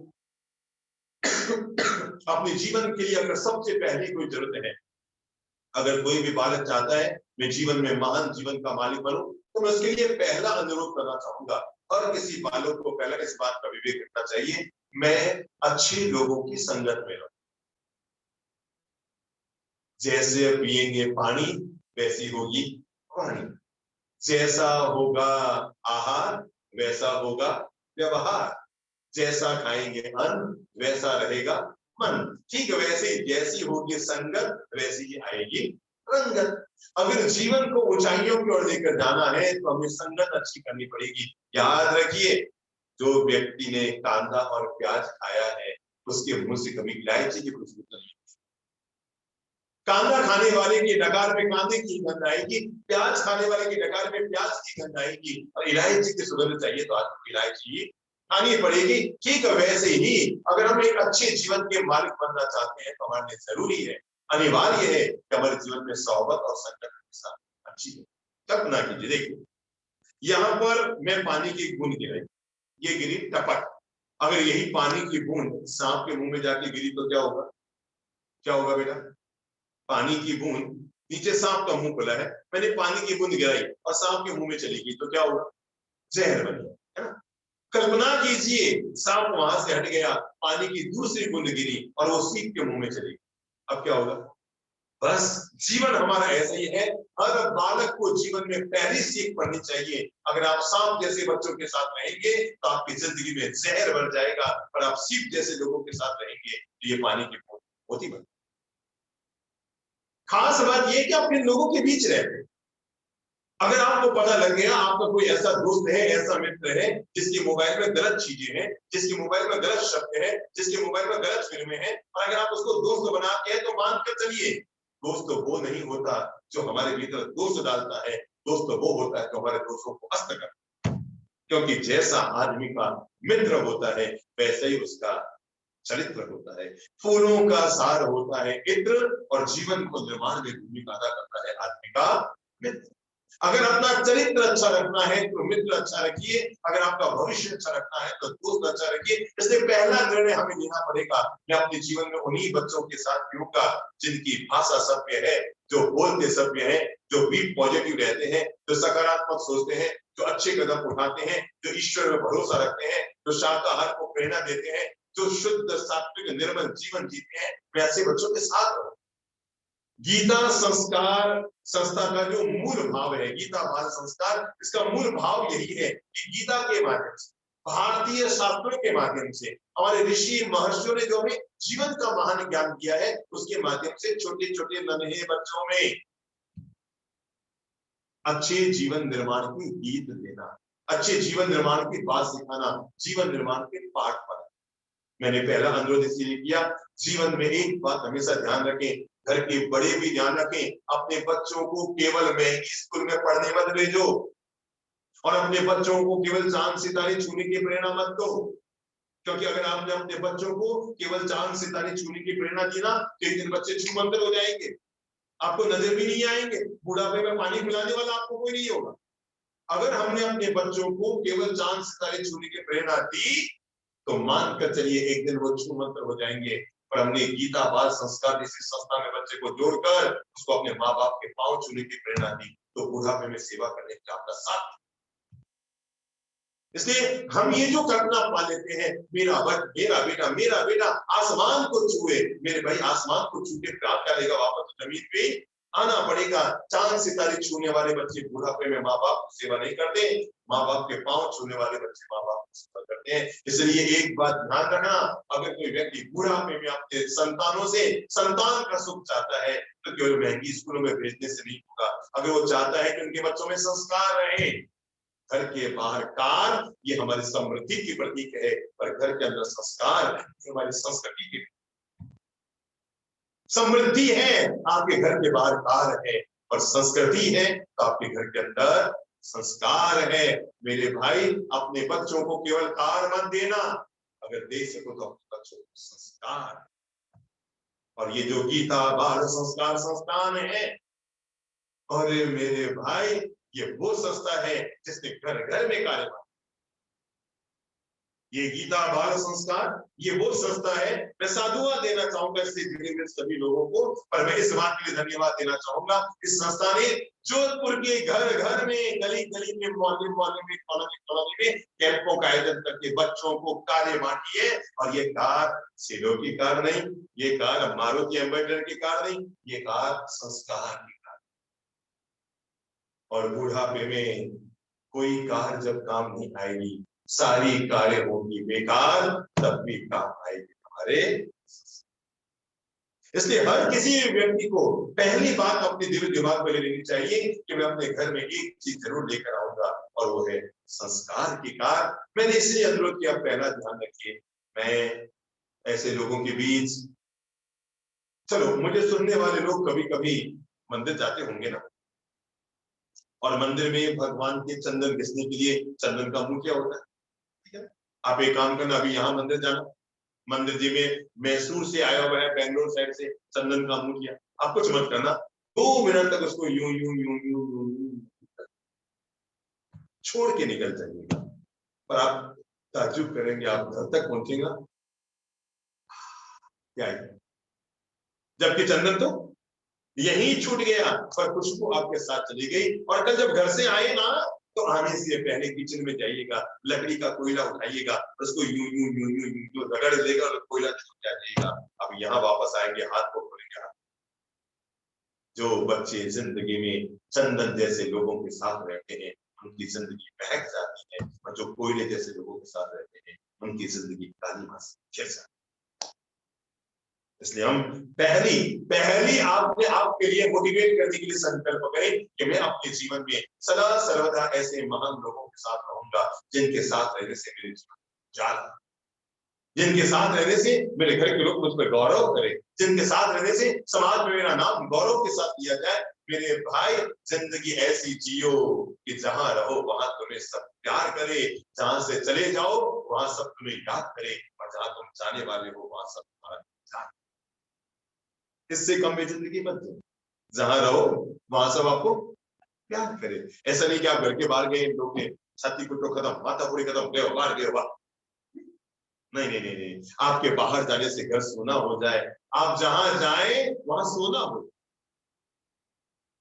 अपने जीवन के लिए अगर सबसे पहली कोई जरूरत है, अगर कोई भी बालक चाहता है मैं जीवन में महान जीवन का मालिक बनूं, तो मैं उसके लिए पहला अनुरोध करना चाहूंगा, और किसी बालक को पहला इस बात का विवेक रखना चाहिए, मैं अच्छे लोगों की संगत में रहूं। जैसे पिएंगे पानी वैसी होगी वाणी, जैसा होगा आहार वैसा होगा व्यवहार, जैसा खाएंगे अन्न वैसा रहेगा मन। ठीक वैसे जैसी होगी संगत वैसी ही आएगी रंगत। अगर जीवन को ऊंचाइयों की ओर लेकर जाना है तो हमें संगत अच्छी करनी पड़ेगी। याद रखिए, जो व्यक्ति ने कांदा और प्याज खाया है उसके मुंह से कभी इलायची की खुशबू नहीं। कांदा खाने वाले की डकार में कांदे की गंध आएगी, प्याज खाने वाले की डकार में प्याज की गंध आएगी, और इलायची की सुगंध चाहिए तो आपको इलायची खानी पड़ेगी। ठीक वैसे ही अगर हम एक अच्छे जीवन के मालिक बनना चाहते हैं तो हमारे लिए जरूरी है, अनिवार्य है कि हमारे जीवन में सोहबत और संगत हमेशा अच्छी है। तब ना कीजिए, देखिए यहाँ पर मैं पानी की बूंद गिराई, ये गिरी टपक। अगर यही पानी की बूंद सांप के मुंह में जाके गिरी तो क्या होगा? क्या होगा बेटा? पानी की बूंद, नीचे सांप का मुंह खुला है, मैंने पानी की बूंद गिराई और सांप के मुंह में चली गई तो क्या होगा? जहर बन गया, है ना? कल्पना कीजिए, सांप वहां से हट गया, पानी की दूसरी बूंद गिरी और वो सीप के मुंह में चली गई, अब क्या होगा? बस जीवन हमारा ऐसा ही है। हर बालक को जीवन में पहली सीख पढ़नी चाहिए। अगर आप सांप जैसे बच्चों के साथ रहेंगे तो आपकी जिंदगी में जहर भर जाएगा, और आप सीप जैसे लोगों के साथ रहेंगे तो ये पानी की बूंद होती बन। खास बात यह कि आप इन लोगों के बीच रहते हैं। अगर आपको पता लग गया आपका कोई ऐसा दोस्त है, ऐसा मित्र है जिसके मोबाइल में गलत चीजें हैं, जिसके मोबाइल में गलत शब्द है, जिसके मोबाइल में गलत फिल्में हैं, और अगर आप उसको दोस्त बना के हैं तो मान कर चलिए, दोस्त तो वो नहीं होता जो हमारे भीतर दोस्त डालता है, दोस्त तो वो होता है जो हमारे दोस्तों को अस्त करता है। क्योंकि जैसा आदमी का मित्र होता है वैसे ही उसका चरित्र होता है। फूलों का सार होता है इत्र, और जीवन को निर्माण में भूमिका अदा करता है आदमी का मित्र। अगर अपना चरित्र अच्छा रखना है तो मित्र अच्छा रखिए, अगर आपका भविष्य अच्छा रखना है तो दोस्त अच्छा रखिए। इसलिए पहला निर्णय हमें लेना पड़ेगा, मैं अपने जीवन में उन्हीं बच्चों के साथ रहूंगा जिनकी भाषा सभ्य है, जो बोलते सभ्य है, जो भी पॉजिटिव रहते हैं, जो सकारात्मक सोचते हैं, जो अच्छे कदम उठाते हैं, जो ईश्वर में भरोसा रखते हैं, जो शाकाहार को प्रेरणा देते हैं, जो शुद्ध सात्विक निर्मल जीवन जीते हैं, मैं ऐसे बच्चों के साथ रहूं। गीता संस्कार संस्था का जो मूल भाव है, गीता बाल संस्कार, इसका मूल भाव यही है कि गीता के माध्यम से, भारतीय शास्त्रों के माध्यम से, हमारे ऋषि महर्षियों ने जो हमें जीवन का महान ज्ञान दिया है, उसके माध्यम से छोटे छोटे नन्हे बच्चों में अच्छे जीवन निर्माण की गीत देना, अच्छे जीवन निर्माण की बात सिखाना, जीवन निर्माण के पाठ पढ़ाना। मैंने पहला अनुरोध इसलिए किया, जीवन में एक बात हमेशा ध्यान रखें, घर के बड़े भी ध्यान रखें, अपने बच्चों को केवल महंगी स्कूल में पढ़ने मत भेजो, और अपने बच्चों को केवल चांद सितारे छूने की प्रेरणा मत दो। क्योंकि अगर आपने अपने बच्चों को केवल चांद सितारे छूने की प्रेरणा दी ना, तो एक दिन बच्चे छूमंतर हो जाएंगे, आपको नजर भी नहीं आएंगे, बुढ़ापे में पानी पिलाने वाला आपको कोई नहीं होगा। अगर हमने अपने बच्चों को केवल चांद सितारे छूने की प्रेरणा दी तो मानकर चलिए एक दिन वो छूमंतर हो जाएंगे। पर हमने गीता बाल संस्कार जैसी संस्था में बच्चे को जोड़कर उसको अपने माँ बाप के पांव छूने की प्रेरणा दी, तो बुढ़ापे में सेवा करने का आपका साथ। इसलिए हम ये जो कल्पना पा लेते हैं, मेरा बेटा आसमान को छुए, मेरे भाई आसमान को छू के क्या करेगा, वापस जमीन पे आना पड़ेगा। चांद सितारे छूने वाले बच्चे बुढ़ापे में माँ बाप की सेवा नहीं करते, माँ बाप के पांव छूने वाले बच्चे माँ बाप की सेवा करते हैं। इसलिए एक बात ध्यान रखना, अगर कोई व्यक्ति बुढ़ापे में अपने संतानों से संतान का सुख चाहता है तो केवल महंगी स्कूलों में भेजने से नहीं होगा। अगर वो चाहता है कि उनके बच्चों में संस्कार रहे, घर के बाहर कार ये हमारी समृद्धि की प्रतीक है, पर घर के अंदर संस्कार हमारी संस्कृति की समृद्धि है। आपके घर के बाहर कार है और संस्कृति है तो आपके घर के अंदर संस्कार है। मेरे भाई, अपने बच्चों को केवल कार मत देना, अगर दे सको तो अपने बच्चों को संस्कार। और ये जो गीता बाल संस्कार संस्थान है, और मेरे भाई, ये वो संस्था है जिसने घर घर में कार्य। ये गीता बाल संस्कार, ये वो संस्था है। मैं साधुवाद देना चाहूंगा इससे जुड़े हुए सभी लोगों को, और मैं इस बात के लिए धन्यवाद देना चाहूंगा। इस संस्था ने जोधपुर के घर घर में, गली गली में, मोहल्ले मोहल्ले में, कॉलोनी कॉलोनी में कैंपों का आयोजन करके बच्चों को कार्य बांटी है। और ये कार सेलो की कार नहीं, ये कार मारुति एम्बेसडर की कार नहीं, ये कार संस्कार की कार। और बुढ़ापे में कोई कार जब काम नहीं आएगी, सारी कारें होंगी बेकार, तब भी काम आएगी हमारे। इसलिए हर किसी व्यक्ति को पहली बात अपने दिल दिमाग में लेनी चाहिए कि मैं अपने घर में एक चीज जरूर लेकर आऊंगा, और वो है संस्कार की कार। मैंने इसलिए अनुरोध किया, पहला ध्यान रखिए, मैं ऐसे लोगों के बीच, चलो मुझे सुनने वाले लोग कभी कभी मंदिर जाते होंगे ना, और मंदिर में भगवान के चंदन घिसने के लिए चंदन का मुंह क्या होता है, ठीक है। आप एक काम करना, अभी यहाँ मंदिर जाना, मंदिर जी में मैसूर से आया हुआ है, बेंगलोर साइड से, चंदन का मुंह किया, आप कुछ मत करना, 2 मिनट तक उसको यूं यूं यूं यूं यूं छोड़ के निकल जाइएगा। पर आप ताज्जुब करेंगे, आप घर तक पहुंचेगा क्या है, जबकि चंदन तो यही छूट गया, पर खुशबू आपके साथ चली गई। और कल जब घर से आए ना, तो आने से पहले किचन में जाइएगा, लकड़ी का कोयला उठाइएगा, उसको यूं यूं यूं यूं यूं रगड़ लेगा और कोयला छूट जाइएगा। अब यहाँ वापस आएंगे, हाथ को खोलेंगे। जो बच्चे जिंदगी में चंदन जैसे लोगों के साथ रहते हैं, उनकी जिंदगी महक जाती है, और जो कोयले जैसे लोगों के साथ रहते हैं, उनकी जिंदगी काली मास खिल जाती है। इसलिए हम पहली आपके लिए मोटिवेट करने के लिए संकल्प करें कि मैं अपने जीवन में सदा सर्वदा ऐसे महान लोगों के साथ रहूंगा, जिनके साथ रहने से मेरे जीवन उजाला, जिनके साथ रहने से मेरे घर के लोग मुझ पर गौरव करें, जिनके साथ रहने से समाज में मेरा नाम गौरव के साथ लिया जाए। मेरे भाई, जिंदगी ऐसी जियो कि जहां रहो वहां तुम्हें सब प्यार करे, जहां से चले जाओ वहां सब तुम्हें याद करे, और जहां तुम जाने वाले हो वहां सब तुम्हारा इंतजार। इससे कम में जिंदगी मत दो, जहां रहो वहां सब आपको प्यार करे। ऐसा नहीं कि आप घर के बाहर गए, लोग ने छाती कुटो खत्म, माता पूरी खत्म, गए बाहर गए बाहर, नहीं नहीं नहीं नहीं, आपके बाहर जाने से घर सोना हो जाए। आप जहां जाए वहां सोना हो,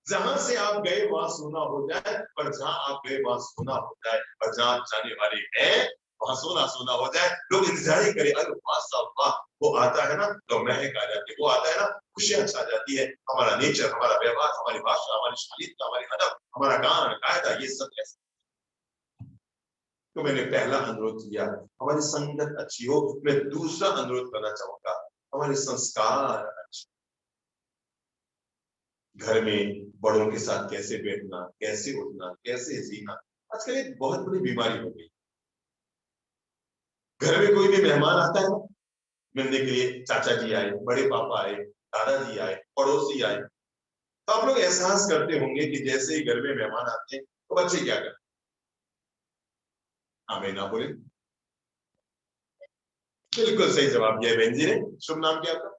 जहां से आप गए वहां सोना हो जाए, पर जहां आप गए वहां सोना हो जाए, और जहां आप जाने वाले हैं वहां सोना सोना हो जाए। लोग इंतजार ही करें, अरे वाह साहब वाह, वो आता है ना तो महक आ जाती है, वो आता है ना खुशियां छा जाती है। हमारा नेचर, हमारा व्यवहार, हमारी भाषा, हमारी शालीनता, हमारी अदब, हमारा गान कायदा, ये सब ऐसा। तो मैंने पहला अनुरोध किया हमारी संगत अच्छी हो। मैं दूसरा अनुरोध करना चाहूंगा, हमारे संस्कार अच्छे। घर में बड़ों के साथ कैसे बैठना, कैसे उठना, कैसे जीना, आजकल एक बहुत बड़ी बीमारी हो गई। घर में कोई भी मेहमान आता है ना, मिलने के लिए, चाचा जी आए, बड़े पापा आए, दादाजी आए, पड़ोसी आए, तो आप लोग एहसास करते होंगे कि जैसे ही घर में मेहमान आते हैं तो बच्चे क्या करते हैं? हमें ना बोले, बिल्कुल सही जवाब दिया बहन जी ने। शुभ नाम क्या आपका?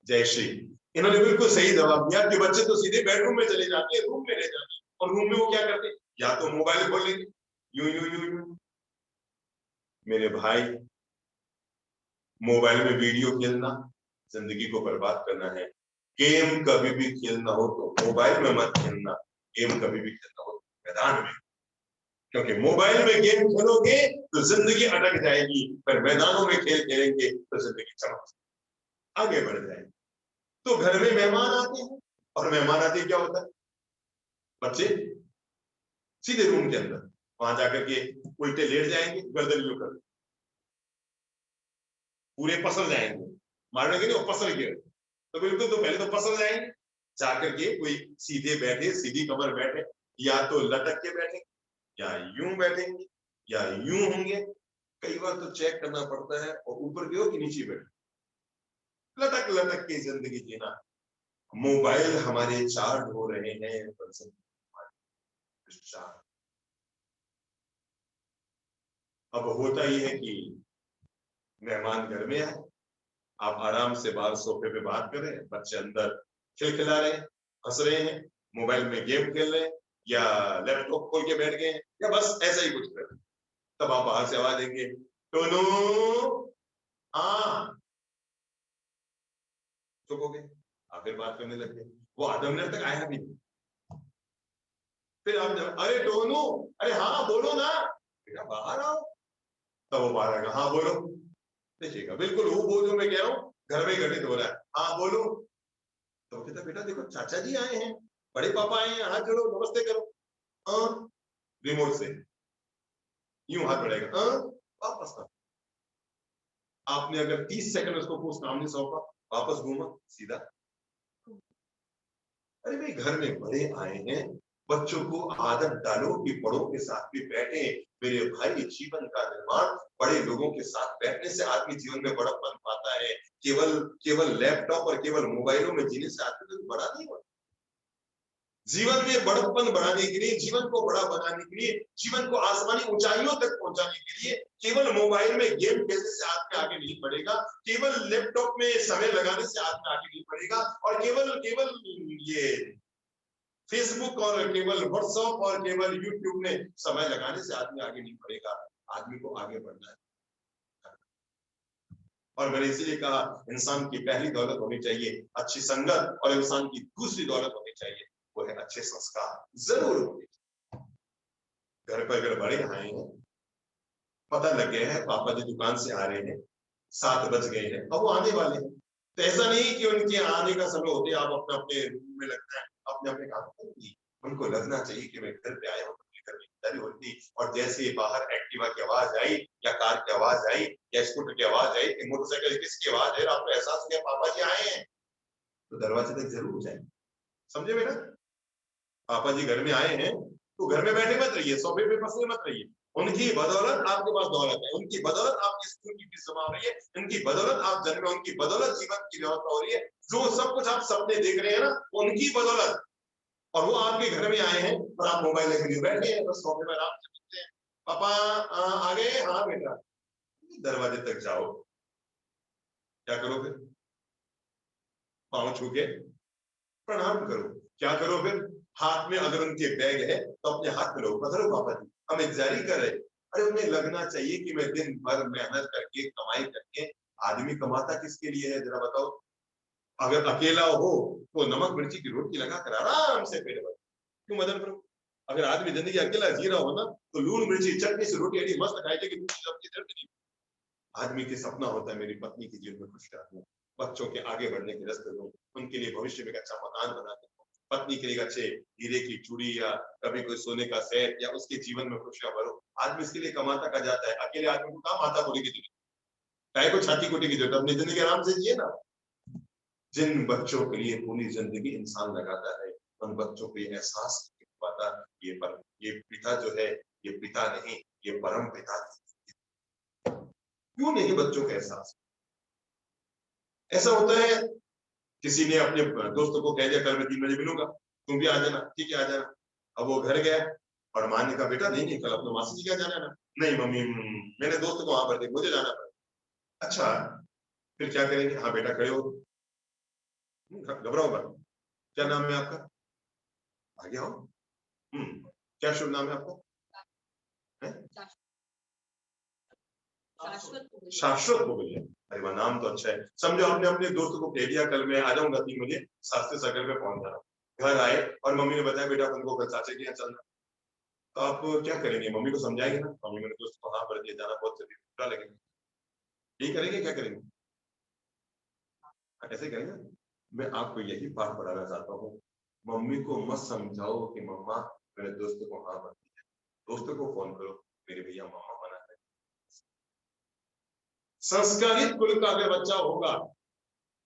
जयश्री। इन्होंने बिल्कुल सही जवाब दिया कि बच्चे तो सीधे बेडरूम में चले जाते हैं, रूम में रह जाते हैं, और रूम में वो क्या करते हैं, या तो मोबाइल खोल लेंगे, यूं यूं यूं यूं। मेरे भाई, मोबाइल में वीडियो खेलना जिंदगी को बर्बाद करना है। गेम कभी भी खेलना हो तो मोबाइल में मत खेलना, गेम कभी भी खेलना हो तो मैदान में, क्योंकि मोबाइल में गेम खेलोगे तो जिंदगी अटक जाएगी, पर मैदानों में खेल खेलेंगे तो जिंदगी चमक आगे बढ़ जाएगी। तो घर में मेहमान आते हैं, और मेहमान आते क्या होता है, बच्चे सीधे रूम के अंदर, वहां जाकर के उल्टे लेट जाएंगे, गर्दन यूं कर, पूरे पसर जाएंगे, मारने के नहीं, वो पसर गए तो बिल्कुल, तो पहले तो पसर जाएंगे, जाकर के कोई सीधे बैठे, सीधी कमर बैठे, या तो लटक के बैठे, या यूं बैठेंगे, या यूं होंगे। कई बार तो चेक करना पड़ता है और ऊपर गए हो कि नीचे बैठे, लटक लटक के जिंदगी जीना। मोबाइल हमारे चार्ज हो रहे हैं, अब होता ही है कि मेहमान घर में आए, आप आराम से बाहर सोफे पे बात कर रहे हैं, बच्चे अंदर खिलखिला रहे हैं, हंस रहे हैं, मोबाइल में गेम खेल रहे हैं या लैपटॉप खोल के बैठ गए हैं या बस ऐसा ही कुछ कर रहे हैं। तब आप बाहर से आवाज देंगे, टोनू, हाँ, चुप हो गए, आप फिर बात करने लग गए, वो आधा मिनट तक आया भी नहीं। फिर आप जब, अरे टोनू, अरे हाँ बोलो ना, बेटा बाहर आओ, तब वो बाहर आएगा, हाँ बोलो, देखिएगा बिल्कुल वो बोल जो मैं कह रहा हूँ घर में घटित हो रहा है, हाँ बोलो। तो कहता बेटा देखो चाचा जी आए हैं, बड़े पापा आए हैं, हाथ जोड़ो, नमस्ते करो। हाँ, रिमोट से यूं हाथ बढ़ाएगा, हाँ, वापस ना। आपने अगर 30 सेकंड उसको कुछ काम नहीं सौंपा, वापस घूमा सीधा। अरे भाई घर में बड़े आए हैं, बच्चों को आदत डालो कि बड़ों के साथ भी बैठे। मेरे भाई जीवन का निर्माण बड़े लोगों के साथ बैठने से आदमी जीवन में बड़प्पन पाता है। केवल लैपटॉप और केवल मोबाइलों में जीने से आदमी तो बड़ा नहीं होता। जीवन में बड़प्पन बढ़ाने के लिए, जीवन को बड़ा बनाने के लिए, जीवन को आसमानी ऊंचाइयों तक पहुंचाने के लिए केवल मोबाइल में गेम खेलने से आदमी आगे नहीं बढ़ेगा, केवल लैपटॉप में समय लगाने से आदमी आगे नहीं बढ़ेगा, और केवल ये फेसबुक और केवल व्हाट्सएप और केवल यूट्यूब में समय लगाने से आदमी आगे नहीं बढ़ेगा। आदमी को आगे बढ़ना है। और मैंने इसीलिए कहा इंसान की पहली दौलत होनी चाहिए अच्छी संगत, और इंसान की दूसरी दौलत होनी चाहिए वो है अच्छे संस्कार। जरूर होंगे। घर पर अगर बड़े आए हैं, पता लग गया है पापा जी दुकान से आ रहे हैं, 7 बज गए हैं, अब वो आने वाले हैं, तो ऐसा नहीं कि उनके आने का समय होते आप अपने अपने रूम में लगता है, अपने अपने काम करेंगे। उनको लगना चाहिए कि मैं घर पे आया हूँ, होती। और जैसे बाहर एक्टिवा की आवाज आई या कार की आवाज आई या स्कूटर की आवाज आई कि मोटरसाइकिल किसकी आवाज है, आपको एहसास किया पापा जी आए हैं, तो दरवाजे तक जरूर जाए। समझे बेटा? पापा जी घर में आए हैं तो घर में बैठे मत रहिए, सोफे पे फंसे मत रहिए। उनकी बदौलत आपके पास दौलत है, उनकी बदौलत आपकी स्कूल की फीस जमा हो रही है, उनकी बदौलत आप जन्मे, उनकी बदौलत जीवन की व्यवस्था हो रही है। जो सब कुछ आप सपने देख रहे हैं ना, उनकी बदौलत। और वो आपके घर में आए हैं और आप मोबाइल लेकर के बैठे हैं, बस सोफे में आराम से बैठते हैं। पापा आ गए? हाँ बेटा। दरवाजे तक जाओ, क्या करो फिर? पांव छू के प्रणाम करो। क्या करो फिर? हाथ में अगर उनके बैग है तो अपने हाथ में लो, पकड़ो पापा जी हम एक जारी कर रहे। अरे उन्हें लगना चाहिए कि मैं दिन भर मेहनत करके कमाई करके, आदमी कमाता किसके लिए है जरा बताओ? अगर अकेला हो तो नमक मिर्ची की रोटी लगा कर आराम से पेट भर, क्यों मदन करो? अगर आदमी जिंदगी अकेला जी रहा हो ना, तो लून मिर्ची चटनी से रोटी एडी मस्त खाई लेकिन नहीं। आदमी के सपना होता है मेरी पत्नी की जीवन में खुशहाल हो, बच्चों के आगे बढ़ने के रास्ते दो, उनके लिए भविष्य में एक अच्छा मकान बना दो, पत्नी के लिए अच्छे हीरे की चूड़ी या कभी कोई सोने का सेट या उसके जीवन में खुशियां भरो। आदमी इसके लिए कमाता का जाता है। अकेले आदमी को कहाँ माता बोली की जरूरत, चाहे को छाती कोटी की जरूरत, अपनी जिंदगी आराम से जिए ना। जिन बच्चों के लिए पूरी जिंदगी इंसान लगाता है, उन बच्चों को एहसास पाता ये पिता जो है ये पिता नहीं, ये परम पिता। क्यों नहीं बच्चों का एहसास? ऐसा होता है किसी ने अपने दोस्तों को कह दिया कल मैं 3 बजे मिलूंगा, तुम भी आ जाना, ठीक है आ जाना। अब वो घर गया और माँ ने कहा बेटा नहीं कल अपने मासी जी क्या जाना है ना। नहीं मम्मी मेरे दोस्त को वहां पर मुझे जाना पड़ेगा। अच्छा फिर क्या करेंगे? हाँ बेटा खड़े हो, घबराओ मत। क्या नाम है आपका? आगे आओ। क्या शुभ नाम है आपका? शाश्वत हो गई है। अरे वह नाम तो अच्छा है। समझो आपने अपने दोस्त को कह दिया कल मैं आ जाऊंगा 3 बजे, शास्त्री सर्कल पे पहुंच जाना। घर आए और मम्मी ने बताया बेटा तुमको कल चाचा के यहाँ चलना, तो आप क्या करेंगे? मम्मी को समझाएंगे ना, मम्मी मेरे दोस्त को हाँ भर दिया जाना बहुत जरूरी, बुरा लगेगा, यही करेंगे? क्या करेंगे? ऐसे करेंगे। मैं आपको यही पाठ पढ़ाना चाहता हूँ, मम्मी को मत समझाओ कि मम्मा मेरे दोस्त को हाँ भर दिया, दोस्तों को फोन करो मेरे भैया मामा मना है। संस्कारित कुल का अगर बच्चा होगा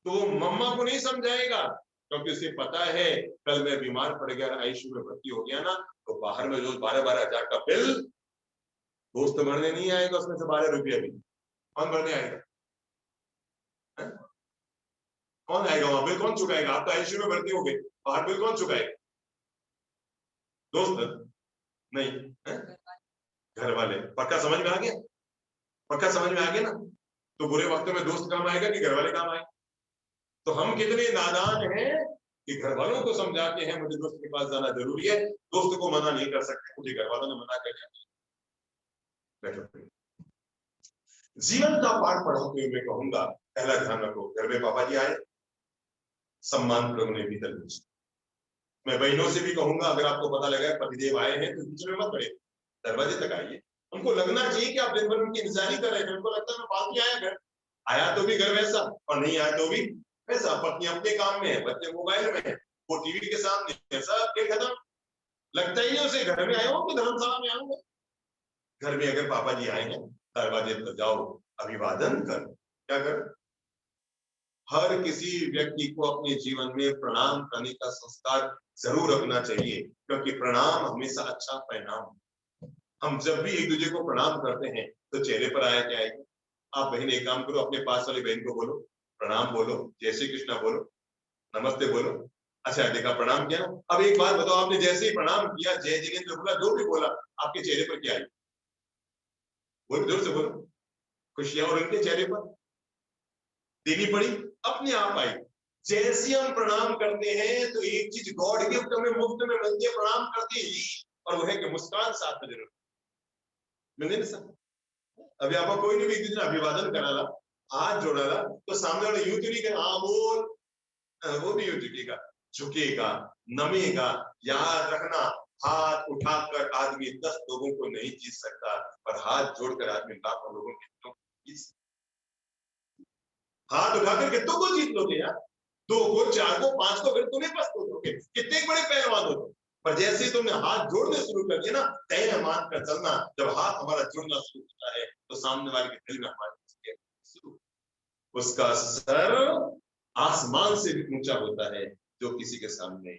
तो वो मम्मा को नहीं समझाएगा, क्योंकि उसे पता है कल मैं बीमार पड़ गया, आईसीयू में भर्ती हो गया ना, तो बाहर में रोज 12-12 हजार का बिल दोस्त भरने नहीं आएगा, उसमें से 12 रुपया भी कौन भरने आएगा? कौन आएगा वहां? बिल कौन चुकाएगा? आप तो आईसीयू में भर्ती हो गए, बाहर बिल कौन चुकाएगा? दोस्त नहीं है? घर वाले। पक्का समझ में आ गया? पक्का समझ में आ गया ना? तो बुरे वक्त में दोस्त काम आएगा कि घर वाले काम आएगा? तो हम कितने नादान हैं कि घर वालों को समझाते हैं मुझे दोस्त के पास जाना जरूरी है, दोस्त को मना नहीं कर सकते, मुझे घर वालों ने मना कर दिया, बैठो। जीवन का पाठ पढ़ाते हुए मैं कहूंगा, पहला ध्यान रखो, घर में पापा जी आए, सम्मान प्रभु ने भीतर भेजा। मैं बहनों से भी कहूंगा, अगर आपको पता लगा पतिदेव आए हैं तो किचन में मत पड़े, दरवाजे तक आइए। उनको लगना चाहिए कि आप दिन भर उनकी इंतजारी कर रहे हैं। उनको लगता है मैं बाद में आया घर, आया तो भी घर वैसा और नहीं आया तो भी वैसा। पत्नी अपने काम में है, बच्चे मोबाइल में है, वो टीवी के सामने है, सब खेल खत्म। लगता ही नहीं उसे घर में आया हूँ तो धर्मशाला में आऊंगा। घर में अगर पापा जी आए हैं, दरवाजे पर जाओ, अभिवादन कर। क्या कर? हर किसी व्यक्ति को अपने जीवन में प्रणाम करने का संस्कार जरूर रखना चाहिए, क्योंकि प्रणाम हमेशा अच्छा परिणाम। हम जब भी एक दूसरे को प्रणाम करते हैं तो चेहरे पर आया क्या आएगा? आप बहन एक काम करो, अपने पास वाली बहन को बोलो, प्रणाम बोलो, जय श्री कृष्णा बोलो, नमस्ते बोलो। अच्छा देखा, प्रणाम किया ना। अब एक बात बताओ, आपने जैसे ही प्रणाम किया, जय जिनेन्द्र बोला, जो भी बोला, आपके चेहरे पर क्या आई? बोलो, जोर से बोलो। खुशियां और उनके चेहरे पर देनी पड़ी, अपने आप आई। जैसे हम प्रणाम करते हैं तो एक चीज गॉड गिफ्ट हमें मुफ्त में मिलती है, प्रणाम करते ही, और वो है कि मुस्कान साथ में जरूर मिलने नहीं सकता। अभी आपको कोई नहीं भी एक दिन अभिवादन कराला, हाथ जोड़ाला, तो सामने वाले यूं तो नहीं कहा हाँ बोल, वो भी यूं झुकेगा, झुकेगा, नमेगा। याद रखना, हाथ उठाकर आदमी 10 लोगों को नहीं जीत सकता, पर हाथ जोड़कर आदमी लाखों लोगों को जीत सकता। हाथ उठाकर कितनों को जीत लोगे यार? 2 को, 4 को, 5 को, फिर तुम्हें बस दोगे, कितने बड़े पहलवान हो तुम। पर जैसे ही तुमने हाथ जोड़ने शुरू कर दिया ना, तय मान कर चलना, जब हाथ हमारा जुड़ना शुरू होता है तो सामने वाले के दिल में हमारे उसका सर आसमान से भी ऊंचा होता है जो किसी के सामने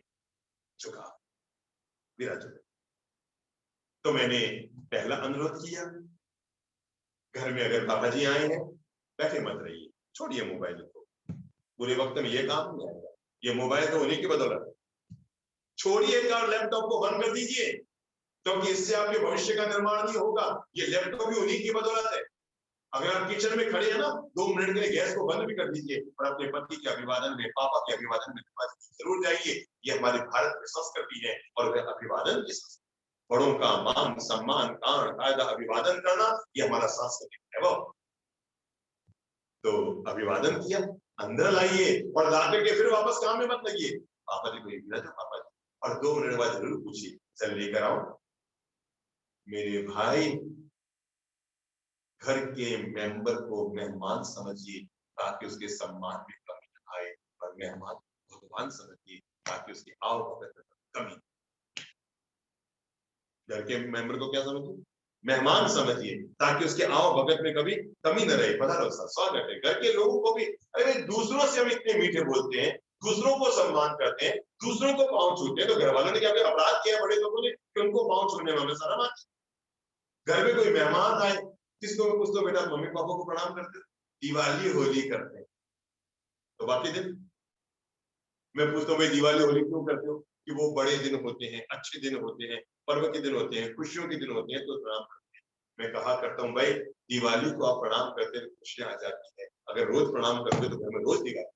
झुका विराज। तो मैंने पहला अनुरोध किया, घर में अगर पापा जी आए हैं, बैठे मत रहिए, छोड़िए मोबाइल को। पूरे वक्त में ये काम नहीं आएगा, ये मोबाइल तो उन्हीं की बदौलत। छोड़िए कार, लैपटॉप को बंद कर दीजिए, क्योंकि इससे आपके भविष्य का निर्माण नहीं होगा। ये लैपटॉप भी उन्हीं की बदौलत है। अगर आप किचन में खड़े हैं ना, 2 मिनट के लिए गैस को बंद भी कर दीजिए और अपने पति के अभिवादन में, पापा के अभिवादन में जरूर जाइए। ये हमारे भारत की संस्कृति है और वह अभिवादन की संस्कृति, बड़ों का मान सम्मान कायदा अभिवादन करना, ये हमारा सांस्कृतिक है। वो तो अभिवादन किया, अंदर लाइए और लाकर के फिर वापस काम में मत लगिए। पापा जी को ये मिला था पापा जी, और 2 मिनट बाद जरूर पूछिए, चल लेकर आओ। मेरे भाई, घर के मेंबर को मेहमान समझिए ताकि उसके सम्मान में कमी न आए, और मेहमान भगवान समझिए ताकि उसकी आवभगत में कमी। घर के मेंबर को क्या समझिए? मेहमान समझिए ताकि उसके आवभगत में कभी कमी न रहे। पधारो सर, स्वागत है। घर के लोगों को भी, अरे दूसरों से हम इतने मीठे बोलते हैं, दूसरों को सम्मान करते हैं, दूसरों को पांव छूते हैं, तो घर वालों ने क्या अपराध किया बड़े लोगों ने कि उनको पांव छूने में हमें शर्म आती? घर में कोई मेहमान आए, किसको भी पूछ लो, बेटा मम्मी पापा को प्रणाम करते, दिवाली होली करते हैं, तो बाकी दिन मैं पूछता हूँ भाई दिवाली होली क्यों करते हो? कि वो बड़े दिन होते हैं, अच्छे दिन होते हैं, पर्व के दिन होते हैं, खुशियों के दिन होते हैं, तो प्रणाम करते हैं। मैं कहा करता हूँ भाई, दिवाली को आप प्रणाम करते हैं, खुशियां आ जाती है। अगर रोज प्रणाम करते तो घर में रोज दिवाली।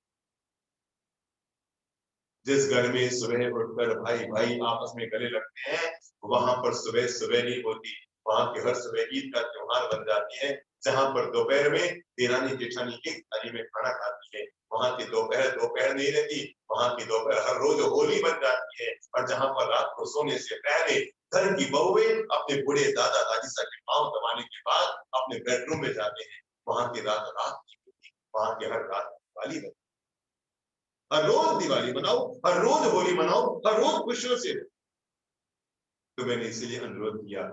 जिस घर में सुबह उठकर भाई भाई आपस में गले लगते हैं, वहां पर सुबह सुबह नहीं होती, वहां की हर सुबह ईद का त्योहार बन जाती है। जहां पर दोपहर में देरानी जेठानी एक थाली में खाना खाती है, वहां की दोपहर नहीं रहती, वहां की दोपहर हर रोज होली बन जाती है। और जहां पर रात को सोने से पहले घर की बहुएं अपने बूढ़े दादा दादी सा के पांव दबाने के बाद अपने बेडरूम में जाते हैं, वहां की रात की होती, वहां की हर रात दिवाली बनती। हर रोज दिवाली मनाओ, हर रोज होली मनाओ, हर रोज खुशियों से। तो मैंने इसीलिए अनुरोध किया,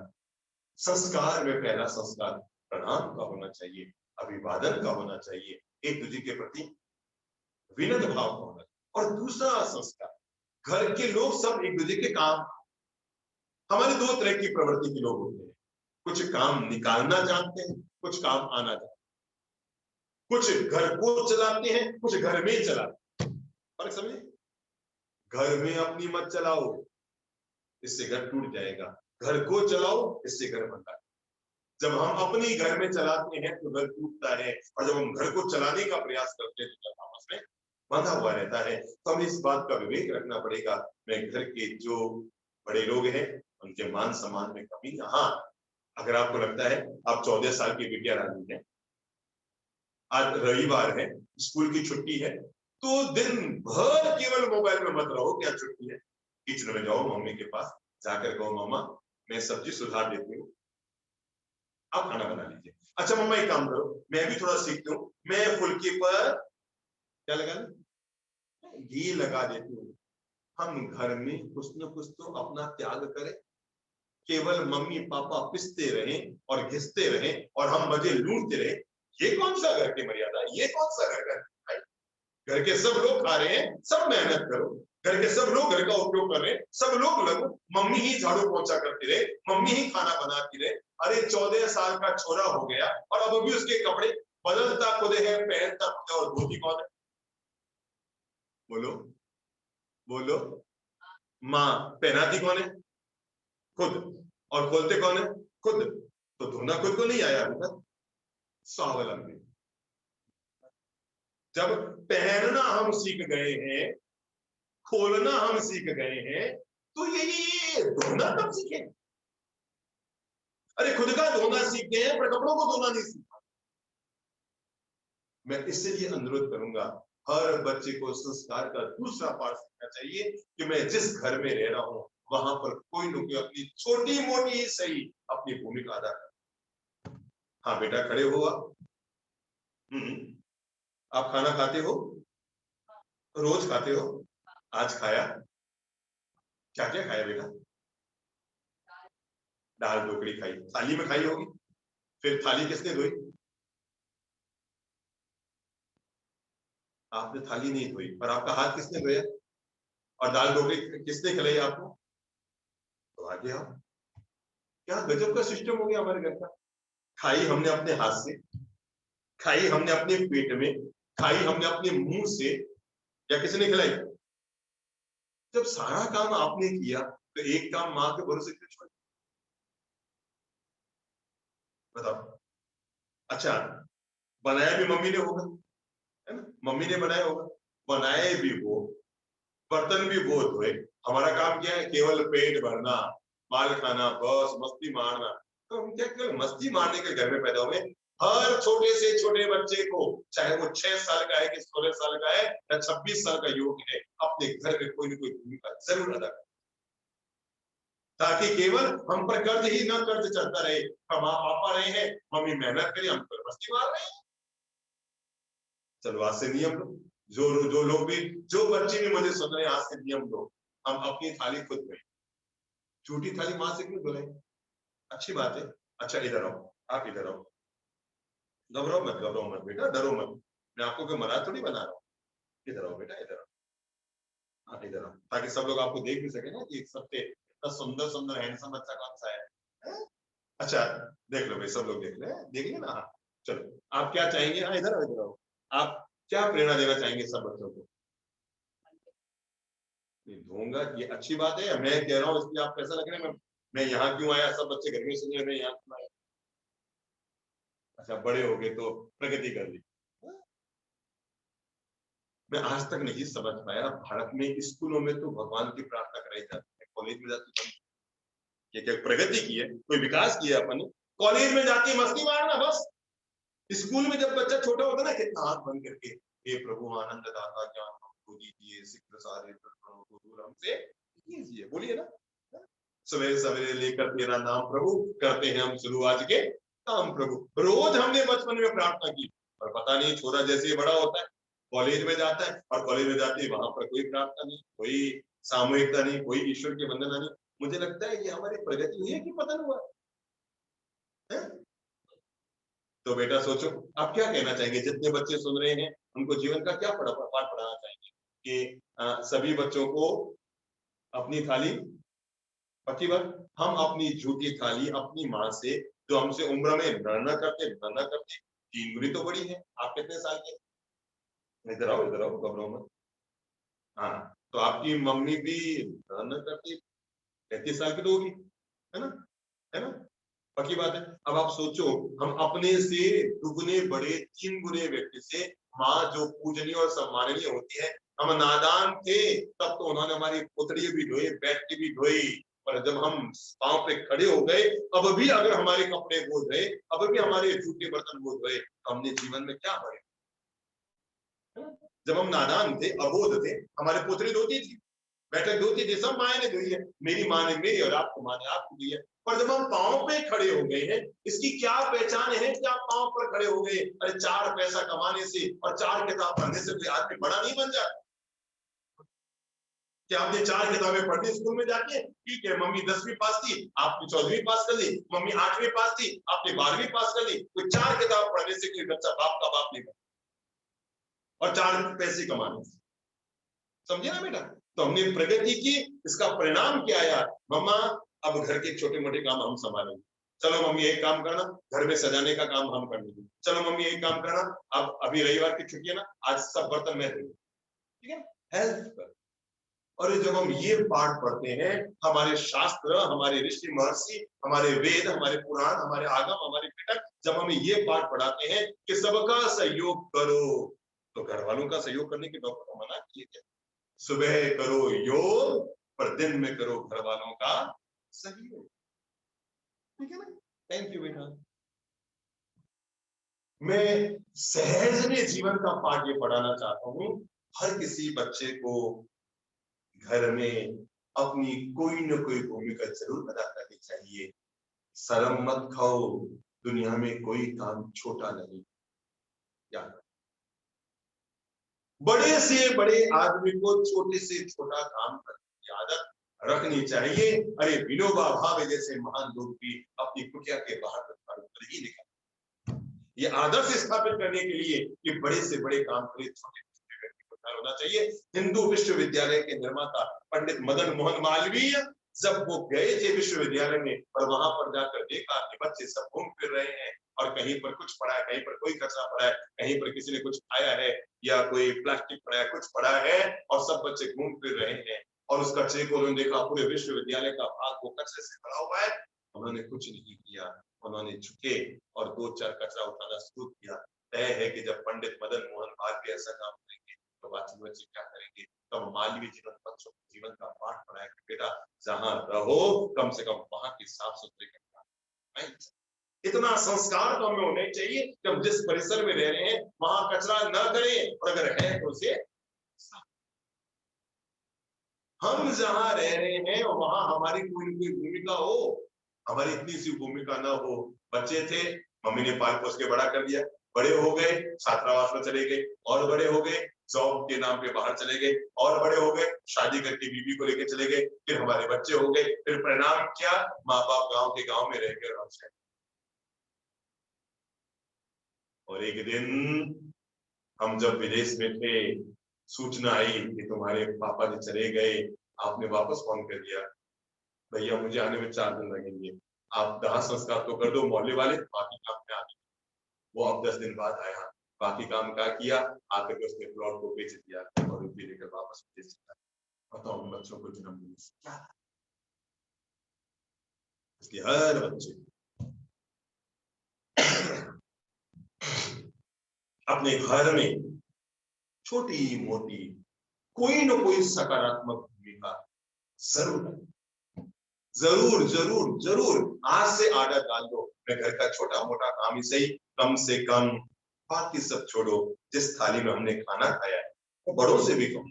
संस्कार में पहला संस्कार प्रणाम का होना चाहिए, अभिवादन का होना चाहिए, एक दूसरे के प्रति विनम्र भाव का होना चाहिए। और दूसरा संस्कार, घर के लोग सब एक दूसरे के काम, हमारे 2 तरह की प्रवृत्ति के लोग होते हैं, कुछ काम निकालना जानते हैं, कुछ काम आना जानते हैं, कुछ घर को चलाते हैं, कुछ घर में चलाते हैं। फर्क समझे? घर में अपनी मत चलाओ, इससे घर टूट जाएगा। घर को चलाओ, इससे घर बनता है। जब हम अपनी घर में चलाते हैं तो घर टूटता है, और जब हम घर को चलाने का प्रयास करते हैं तो घर आपस में बंधा हुआ रहता है। तो हमें इस बात का विवेक रखना पड़ेगा। मैं घर के जो बड़े लोग हैं उनके मान सम्मान में कमी, हाँ अगर आपको लगता है आप 14 साल की बिटिया रानी है, आज रविवार है, स्कूल की छुट्टी है, तो दिन भर केवल मोबाइल में मत रहो। क्या छुट्टी है, किचन में जाओ, मम्मी के पास जाकर कहो मम्मा मैं सब्जी सुधार देती हूँ, आप खाना बना लीजिए। अच्छा मम्मा एक काम करो, मैं भी थोड़ा सीखती हूँ, मैं फुल्की पर क्या लगा घी लगा देती हूँ। हम घर में कुछ न कुछ तो अपना त्याग करें। केवल मम्मी पापा पिसते रहें और घिसते रहें और हम मजे लूटते रहे, ये कौन सा घर की मर्यादा है, ये कौन सा घर का? घर के सब लोग खा रहे हैं, सब मेहनत करो। घर के सब लोग घर का उपयोग कर रहे हैं, सब लोग लगो। मम्मी ही झाड़ू पोंछा करती रहे, मम्मी ही खाना बनाती रहे। अरे 14 साल का छोरा हो गया और अब भी उसके कपड़े बदलता खुद है, पहनता खुद है, और धोती कौन है? बोलो बोलो। माँ पहनाती कौन है? खुद। और खोलते कौन है? खुद। तो धोना खुद को नहीं आया अभी तक, स्वावलंबी। जब पहनना हम सीख गए हैं, खोलना हम सीख गए हैं, तो ये धोना कब सीखे? अरे खुद का धोना सीख गए हैं पर कपड़ों को धोना नहीं सीखा। मैं इसलिए अनुरोध करूंगा, हर बच्चे को संस्कार का दूसरा पाठ सीखना चाहिए कि मैं जिस घर में रह रहा हूं वहां पर कोई न कोई अपनी छोटी मोटी ही सही अपनी भूमिका अदा कर। हाँ बेटा खड़े हो आप। आप खाना खाते हो? रोज खाते हो? आज खाया? क्या क्या खाया बेटा? दाल ढोकली खाई, थाली में खाई होगी। फिर थाली किसने धोई? आपने थाली नहीं धोई, पर आपका हाथ किसने धोया? और दाल ढोकली किसने खिलाई आपको? तो आगे आप, क्या गजब का सिस्टम हो गया हमारे घर का। खाई हमने अपने हाथ से, खाई हमने अपने पेट में, खाई हमने अपने मुंह से, या किसने खिलाई? जब सारा काम आपने किया तो एक काम माँ के भरोसे क्यों छोड़? बताओ। अच्छा बनाया भी मम्मी ने होगा, है ना? मम्मी ने बनाया होगा, बनाए भी वो, बर्तन भी वो धोए। हमारा काम क्या है? केवल पेट भरना, माल खाना, बस मस्ती मारना। तो हम क्या केवल मस्ती मारने के घर में पैदा हुए? हर छोटे से छोटे बच्चे को, चाहे वो 6 साल का है कि 16 साल का है या 26 साल का युवक है, अपने घर में कोई न कोई भूमिका जरूर अदा करें, ताकि केवल हम पर कर्ज ही ना कर्ज चलता रहे। माँ पापा रहे हैं, मम्मी मेहनत करी, हम पर मस्ती मार रहे हैं। चलो आज से नियम लो, जो लोग भी, जो बच्चे भी मुझे सुन रहे हैं, आज से नियम लो, हम अपनी थाली खुद धोएं। छोटी थाली माँ से क्यों धोएं? अच्छी बात है। अच्छा इधर आओ, आप इधर आओ, घबराओ मत बेटा, डरो मत, मैं आपको कोई मना थोड़ी बना रहा हूँ। इधर आओ बेटा, इधर आओ, हाँ इधर आओ, ताकि सब लोग आपको देख भी सके ना कि सबसे इतना सुंदर सुंदर हैंडसम बच्चा कौन सा है? अच्छा देख लो भाई, सब लोग देख ले ना। हाँ चलो, आप क्या चाहेंगे? हाँ इधर आओ, इधर आओ। आप क्या प्रेरणा देना चाहेंगे सब बच्चों को? दूंगा, ये अच्छी बात है। मैं कह रहा हूँ इसलिए आप कैसा लग रहे हैं? मैं यहाँ क्यों आया? सब बच्चे घर में सुन रहे, मैं यहाँ क्यों आया? अच्छा बड़े हो गए तो प्रगति कर ली। मैं आज तक नहीं समझ पाया, भारत में स्कूलों में तो भगवान की प्रार्थना कराई जाती है, कॉलेज में जाती है ये क्या प्रगति की है, कोई विकास किया अपन? कॉलेज में जाके मस्ती मारना बस। स्कूल में जब बच्चा छोटा होता है ना, कितना हाथ बंद करके, हे प्रभु आनंद दाता ज्ञान हमको दीजिए, सिद्ध सारे को दूर हमसे कीजिए, बोलिए ना। सवेरे सवेरे लेकर तेरा नाम प्रभु, करते हैं हम शुरू आज के काम प्रभु। रोज हमने बचपन में प्रार्थना की, और पता नहीं छोरा जैसे ही बड़ा होता है, कॉलेज में जाता है, और कॉलेज में जाते ही वहां पर कोई प्रार्थना नहीं, कोई सामूहिकता नहीं, कोई ईश्वर की वंदना नहीं। मुझे लगता है ये हमारी प्रगति हुई है कि पतन हुआ है? तो बेटा सोचो, आप क्या कहना चाहेंगे? जितने बच्चे सुन रहे हैं उनको जीवन का क्या पाठ पढ़ाना चाहेंगे कि सभी बच्चों को अपनी थाली, पक्की बात, हम अपनी झूठी थाली अपनी माँ से, जो हमसे उम्र में न करते 3 गुनी तो बड़ी है। आप कितने साल के? इधर आओ, घबराओ मत। हाँ तो आपकी मम्मी भी न करती 35 साल की तो होगी, है ना? है ना? पक्की बात है। अब आप सोचो, हम अपने से दुगने बड़े 3 गुने व्यक्ति से माँ जो पूजनीय और सम्माननीय होती है, हम नादान थे तब तो उन्होंने हमारी पुतड़ी भी धोई, बैठी भी धोई, पर जब हम पांव पे खड़े हो गए, अब भी अगर हमारे कपड़े धो गए, अब भी हमारे जूते बर्तन धो गए, हमने जीवन में क्या बढ़े? जब हम नादान थे, अबोध थे, हमारी पुतड़ी धोती थी, बैठक धोती थी, सब माँ ने धोई है, मेरी माँ ने मेरी और आपको माँ ने आपको दी है। पर जब हम पांव पे खड़े हो गए हैं, इसकी क्या पहचान है कि आप पांव पर खड़े हो गए? अरे 4 पैसा कमाने से और 4 किताब पढ़ने से कोई आदमी बड़ा नहीं बन जाता। कि आपने 4 किताबें पढ़ी स्कूल में जाके, ठीक है, मम्मी 10वीं पास थी, आपने 14वीं पास कर ली, मम्मी 8वीं पास थी, आपने 12वीं पास कर ली। कोई 4 किताब पढ़ने से कोई बच्चा बाप का बाप नहीं बनता, और 4 पैसे कमाने से, समझे ना बेटा? तो हमने प्रगति की, इसका परिणाम क्या आया? मम्मा अब घर के छोटे मोटे काम हम संभालेंगे, चलो मम्मी एक काम करना, घर में सजाने का काम हम कर लेंगे, चलो मम्मी एक काम करना, अब अभी रविवार की छुट्टी है ना, आज सब बर्तन मैं धोऊंगी, ठीक है, हेल्प कर। और जब हम ये पाठ पढ़ते हैं, हमारे शास्त्र, हमारे ऋषि महर्षि, हमारे वेद, हमारे पुराण, हमारे आगम, हमारे पिटक, जब हमें ये पाठ पढ़ाते हैं कि सबका सहयोग करो, तो घर वालों का सहयोग करने के डॉक्टर मना किए थे, सुबह करो योग, पर दिन में करो घर वालों का सहयोग, ठीक है ना? थैंक यू बेटा। मैं सहज में जीवन का पाठ ये पढ़ाना चाहता हूँ, हर किसी बच्चे को घर में अपनी कोई न कोई भूमिका जरूर अदा करनी चाहिए। शर्म मत खाओ, दुनिया में कोई काम छोटा नहीं। याद, बड़े से बड़े आदमी को छोटे से छोटा काम करने की आदत रखनी चाहिए। अरे विनोबा भावे जैसे महान लोग भी अपनी कुटिया के बाहर ही निकल, ये आदर्श स्थापित करने के लिए कि बड़े से बड़े काम करे, छोटे छोटे व्यक्ति को ख्याल होना चाहिए। हिंदू विश्वविद्यालय के निर्माता पंडित मदन मोहन मालवीय जब वो गए थे विश्वविद्यालय में, और वहां पर जाकर देखा कि बच्चे सब घूम फिर रहे हैं, और कहीं पर कुछ पड़ा है, कहीं पर कोई कचरा पड़ा है, कहीं पर किसी ने कुछ खाया है या कोई प्लास्टिक पड़ा है, कुछ पड़ा है, और सब बच्चे घूम फिर रहे हैं, और उस कचरे को उन्होंने देखा, पूरे विश्वविद्यालय का भाग वो कचरे से भरा हुआ है, उन्होंने कुछ नहीं किया, उन्होंने झुके और 2-4 कचरा उठाना शुरू किया। तय है कि जब पंडित मदन मोहन मालवीय ऐसा काम करेंगे तो बाकी बच्चे क्या करेंगे? तो मालवीय जीवन बच्चों को जीवन का पाठ पढ़ाया कि बेटा जहां रहो कम से कम वहां की साफ सुथरी करना। इतना संस्कार तो हमें होने चाहिए कि हम जिस परिसर में रह रहे हैं वहां कचरा न करें, और अगर है तो उसे, हम जहां रह रहे हैं वहां हमारी कोई न कोई भूमिका हो। हमारी इतनी सी भूमिका ना हो, बच्चे थे, मम्मी ने पाल पोस के बड़ा कर दिया, बड़े हो गए, छात्रावास में चले गए, और बड़े हो गए, जॉब के नाम पे बाहर चले गए, और बड़े हो गए, शादी करके बीवी को लेके चले गए, फिर हमारे बच्चे हो गए, फिर परिणाम क्या? माँ बाप गांव के गांव में रह गए। और एक दिन हम जब विदेश में थे, सूचना आई कि तुम्हारे पापा जी चले गए, आपने वापस फोन कर दिया, भैया मुझे आने में 4 दिन लगेंगे, आप दाह संस्कार तो कर दो मोहल्ले वाले, बाकी काम में आगे। वो अब 10 दिन बाद आया, बाकी काम क्या किया, आकर के उसने प्लॉट को बेच दिया और रुपये लेकर वापस विदेश चला। बताओ हम बच्चों को जन्म देने से क्या? इसलिए हर बच्चे अपने घर में छोटी मोटी कोई न कोई सकारात्मक भूमिका जरूर जरूर जरूर आज से आदत डाल दो। मैं घर का छोटा मोटा काम ही सही, कम से कम, बाकी सब छोड़ो। जिस थाली में हमने खाना खाया है वो बड़ों से भी कम,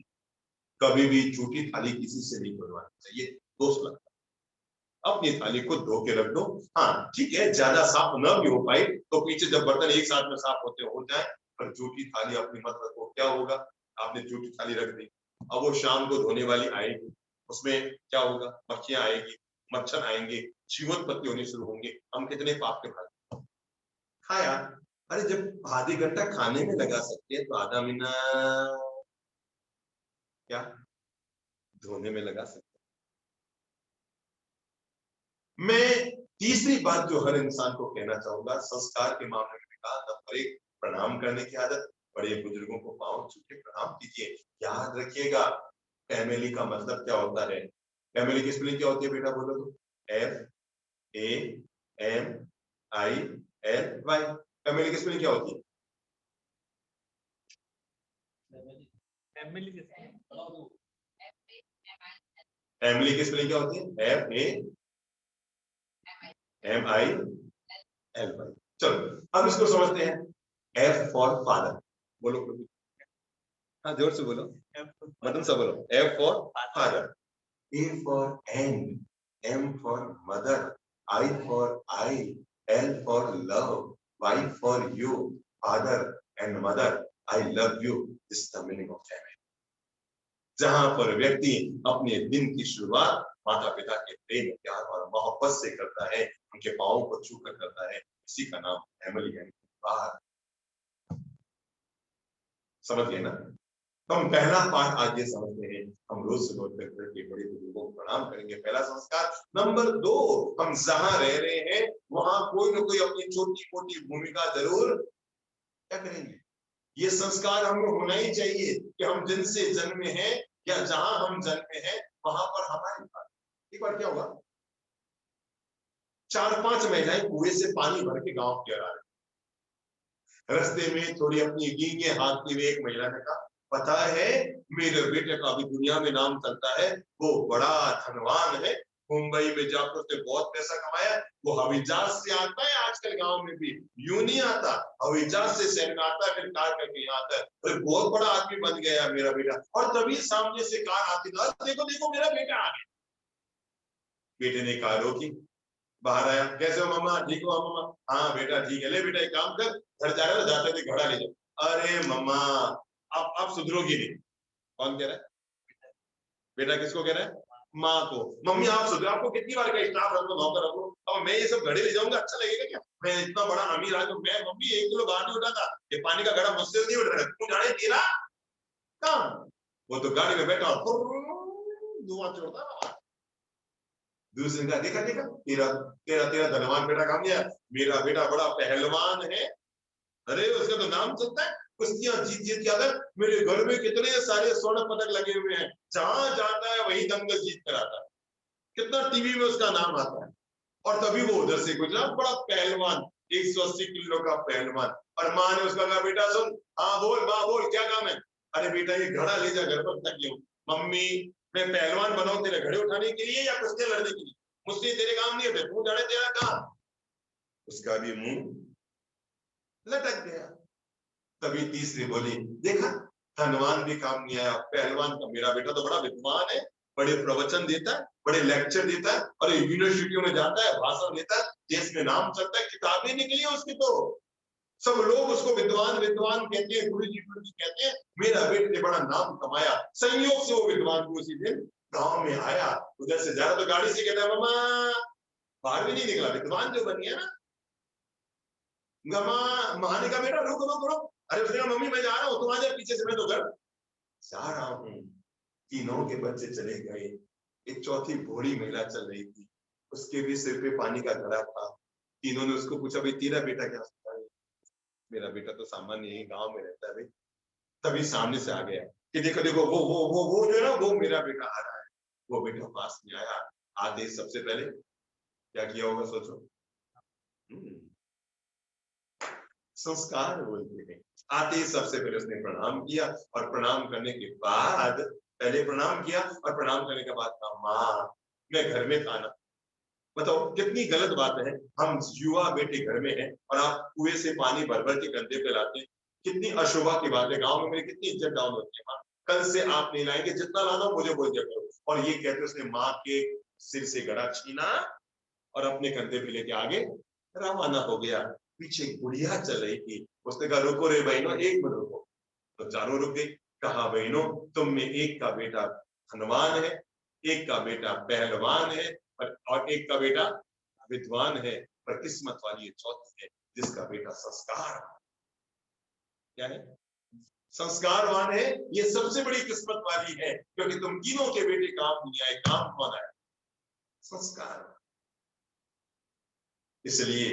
कभी भी झूठी थाली किसी से नहीं बनवानी चाहिए। दोस्त लगता अपनी थाली को धो के रख दो। हाँ ठीक है, ज्यादा साफ न भी हो पाए तो पीछे जब बर्तन एक साथ में साफ होते हो जाए, पर झूठी थाली अपनी मत रखो। क्या होगा? आपने झूठी थाली रख दी, अब वो शाम को धोने वाली आएगी, उसमें क्या होगा? मक्खियां आएगी, मच्छर आएंगे, जीवोत्पत्ति होनी शुरू होंगे। हम कितने पाप के भागी। खाया, अरे जब आधी घंटा खाने में लगा सकते हैं तो आधा मिनट क्या धोने में लगा सकते। मैं तीसरी बात जो हर इंसान को कहना चाहूंगा, संस्कार के मामले में कहा, नंबर 1 प्रणाम करने की आदत। बड़े बुजुर्गों को पांव छू के प्रणाम कीजिए। याद रखिएगा फैमिली का मतलब क्या होता है। फैमिली की स्पेलिंग क्या होती है बेटा? बोलो तो, FAMILY। MILY। फैमिली की स्पेलिंग क्या होती है? फैमिली के फैमिली की स्पेलिंग क्या होती है? FAMILY। चलो अब इसको समझते हैं। F फॉर फादर, बोलो हाँ जोर से बोलो, मतलब सब बोलो। F for father, A for and, M for mother, I for I, L for love, Y for you, father and mother, I love you is the meaning of family. जहां पर व्यक्ति अपने दिन की शुरुआत माता पिता के प्रेम, प्यार और मोहब्बत से करता है, उनके पांवों को छूकर करता है, इसी का नाम फैमिली है। समझ गए ना? तो हम पहला पाठ आज ये समझते हैं। हम रोज सुबह के बड़े बुजुर्गों को प्रणाम करेंगे, पहला संस्कार। नंबर 2, हम जहां रह रहे हैं वहां कोई ना कोई अपनी छोटी मोटी भूमिका जरूर क्या करेंगे। ये संस्कार हमें होना ही चाहिए कि हम जिनसे जन्मे हैं या जहां हम जन्मे हैं वहां पर हमारी बात। एक बार क्या हुआ, 4-5 महिलाएं कुएं से पानी भर के गांव की ओर आ रही। रास्ते में थोड़ी अपनी गींगे हाथ में एक महिला ने कहा, पता है मेरे बेटे का अभी दुनिया में नाम चलता है, वो बड़ा धनवान है, मुंबई में जाकर उसने बहुत पैसा कमाया, वो हवाई जहाज से आता है, आजकल गांव में भी यूं नहीं आता, हवाई जहाज से शहर में आता है, फिर कार करके यहाँ आता है, अरे बहुत बड़ा आदमी बन गया मेरा बेटा। और तभी सामने से कार आती, देखो देखो मेरा बेटा आ गया। बेटे ने कार रोकी, बाहर आया, कैसे हो मामा? ठीक हो मामा? हाँ बेटा ठीक है। ले बेटा एक काम कर, घर जा रहे हो, जाते थे घड़ा ले जाओ। अरे मम्मा अब सुधरोगी नहीं। कौन कह रहा है? बेटा किसको कह रहा है? माँ को। मम्मी आप सुधरो, आपको कितनी बार कहा स्टाफ रखो, नौकर रखो, अब मैं ये सब घड़े ले जाऊंगा अच्छा लगेगा क्या? मैं इतना बड़ा अमीर आदमी, मैं मम्मी 1 किलो बाहर नहीं उठाता, ये पानी का घड़ा मुझसे नहीं उठ रहा है, तू जाने तेरा काम। वो तो गाड़ी में बैठा धुआं छोड़ता। दूसरे ने कहा, देखा देखा तेरा तेरा तेरा धनवान बेटा काम गया, मेरा बेटा बड़ा पहलवान है, अरे उसका तो नाम चलता है, कुश्तियां जीत जीत के आता है, मेरे घर में कितने सारे स्वर्ण पदक लगे हुए हैं, जहां जाता है वही दंगल जीत कर आता है, कितना टीवी में उसका नाम आता है। और तभी वो उधर से गुजरा, बड़ा पहलवान, 180 किलो का पहलवान। और माँ ने उसका कहा, बेटा सुन, हाँ बोल माँ बोल, क्या काम है? अरे बेटा ये घड़ा ले जा घर पर, तक मम्मी मैं पहलवान बनाऊं तेरे घड़े उठाने के लिए या कुश्तियां लड़ने के लिए? मुझसे तेरे काम नहीं होते, तू जाने तेरा काम। उसका भी मुंह लटक गया। तभी तीसरी बोली, देखा धनवान भी काम नहीं आया, पहलवान का मेरा बेटा तो बड़ा विद्वान है, बड़े प्रवचन देता है, बड़े लेक्चर देता है, और यूनिवर्सिटियों में जाता है, भाषण देता है, देश में नाम चलता है, किताबें निकली है उसकी, तो सब लोग उसको विद्वान विद्वान कहते हैं, गुरु जी कहते हैं। मेरा बेटे ने बड़ा नाम कमाया, संयोग से वो विद्वान को उसी दिन गांव में आया, उधर से जा रहा तो गाड़ी से कहता है, मामा बाहर भी नहीं निकला, विद्वान जो बन गया ना। महाने का बेटा रुक रुक रुक, अरे उसने कहा मम्मी मैं जा रहा हूँ, तुम आ जाए पीछे से, मैं तो घर जा रहा हूँ। तीनों के बच्चे चले गए, एक चौथी बूढ़ी महिला चल रही थी, उसके भी सिर पे पानी का घड़ा था। तीनों ने उसको पूछा, भाई तेरा बेटा क्या होता है? मेरा बेटा तो सामान्य यही गांव में रहता है भाई। तभी सामने से आ गया कि देखो देखो वो जो है ना, वो मेरा बेटा आ रहा है। वो बेटा पास में आया, आते सबसे पहले क्या किया होगा सोचो? संस्कार बोलते हैं। आते ही सबसे पहले उसने प्रणाम किया, और प्रणाम करने के बाद पहले प्रणाम किया और प्रणाम करने के बाद कहा, माँ मैं घर में था ना। बताओ कितनी गलत बात है, हम युवा बेटे घर में हैं और आप कुएं से पानी भर भर के कंधे पे लाते हैं, कितनी अशोभा की बात है। गांव में मेरी कितनी इज्जत डाउन होती है, माँ कल से आप नहीं लाएंगे, जितना लाना मुझे बोल दिया करो। और ये कहते उसने माँ के सिर से घड़ा छीना और अपने कंधे पे लेके आगे रवाना हो गया। पीछे एक बुढ़िया चल रही थी, उसने कहा रुको रे बहनों, 1 मिनट रुको। तो चारों रुक गई। कहा बहनों तुम में एक का बेटा धनवान है, एक का बेटा पहलवान है, और एक का बेटा विद्वान है, पर किस्मत वाली ये चौथी है जिसका बेटा संस्कार क्या है, संस्कारवान है। ये सबसे बड़ी किस्मत वाली है, क्योंकि तुम तीनों के बेटे काम नहीं आए, काम कौन आए? संस्कार। इसलिए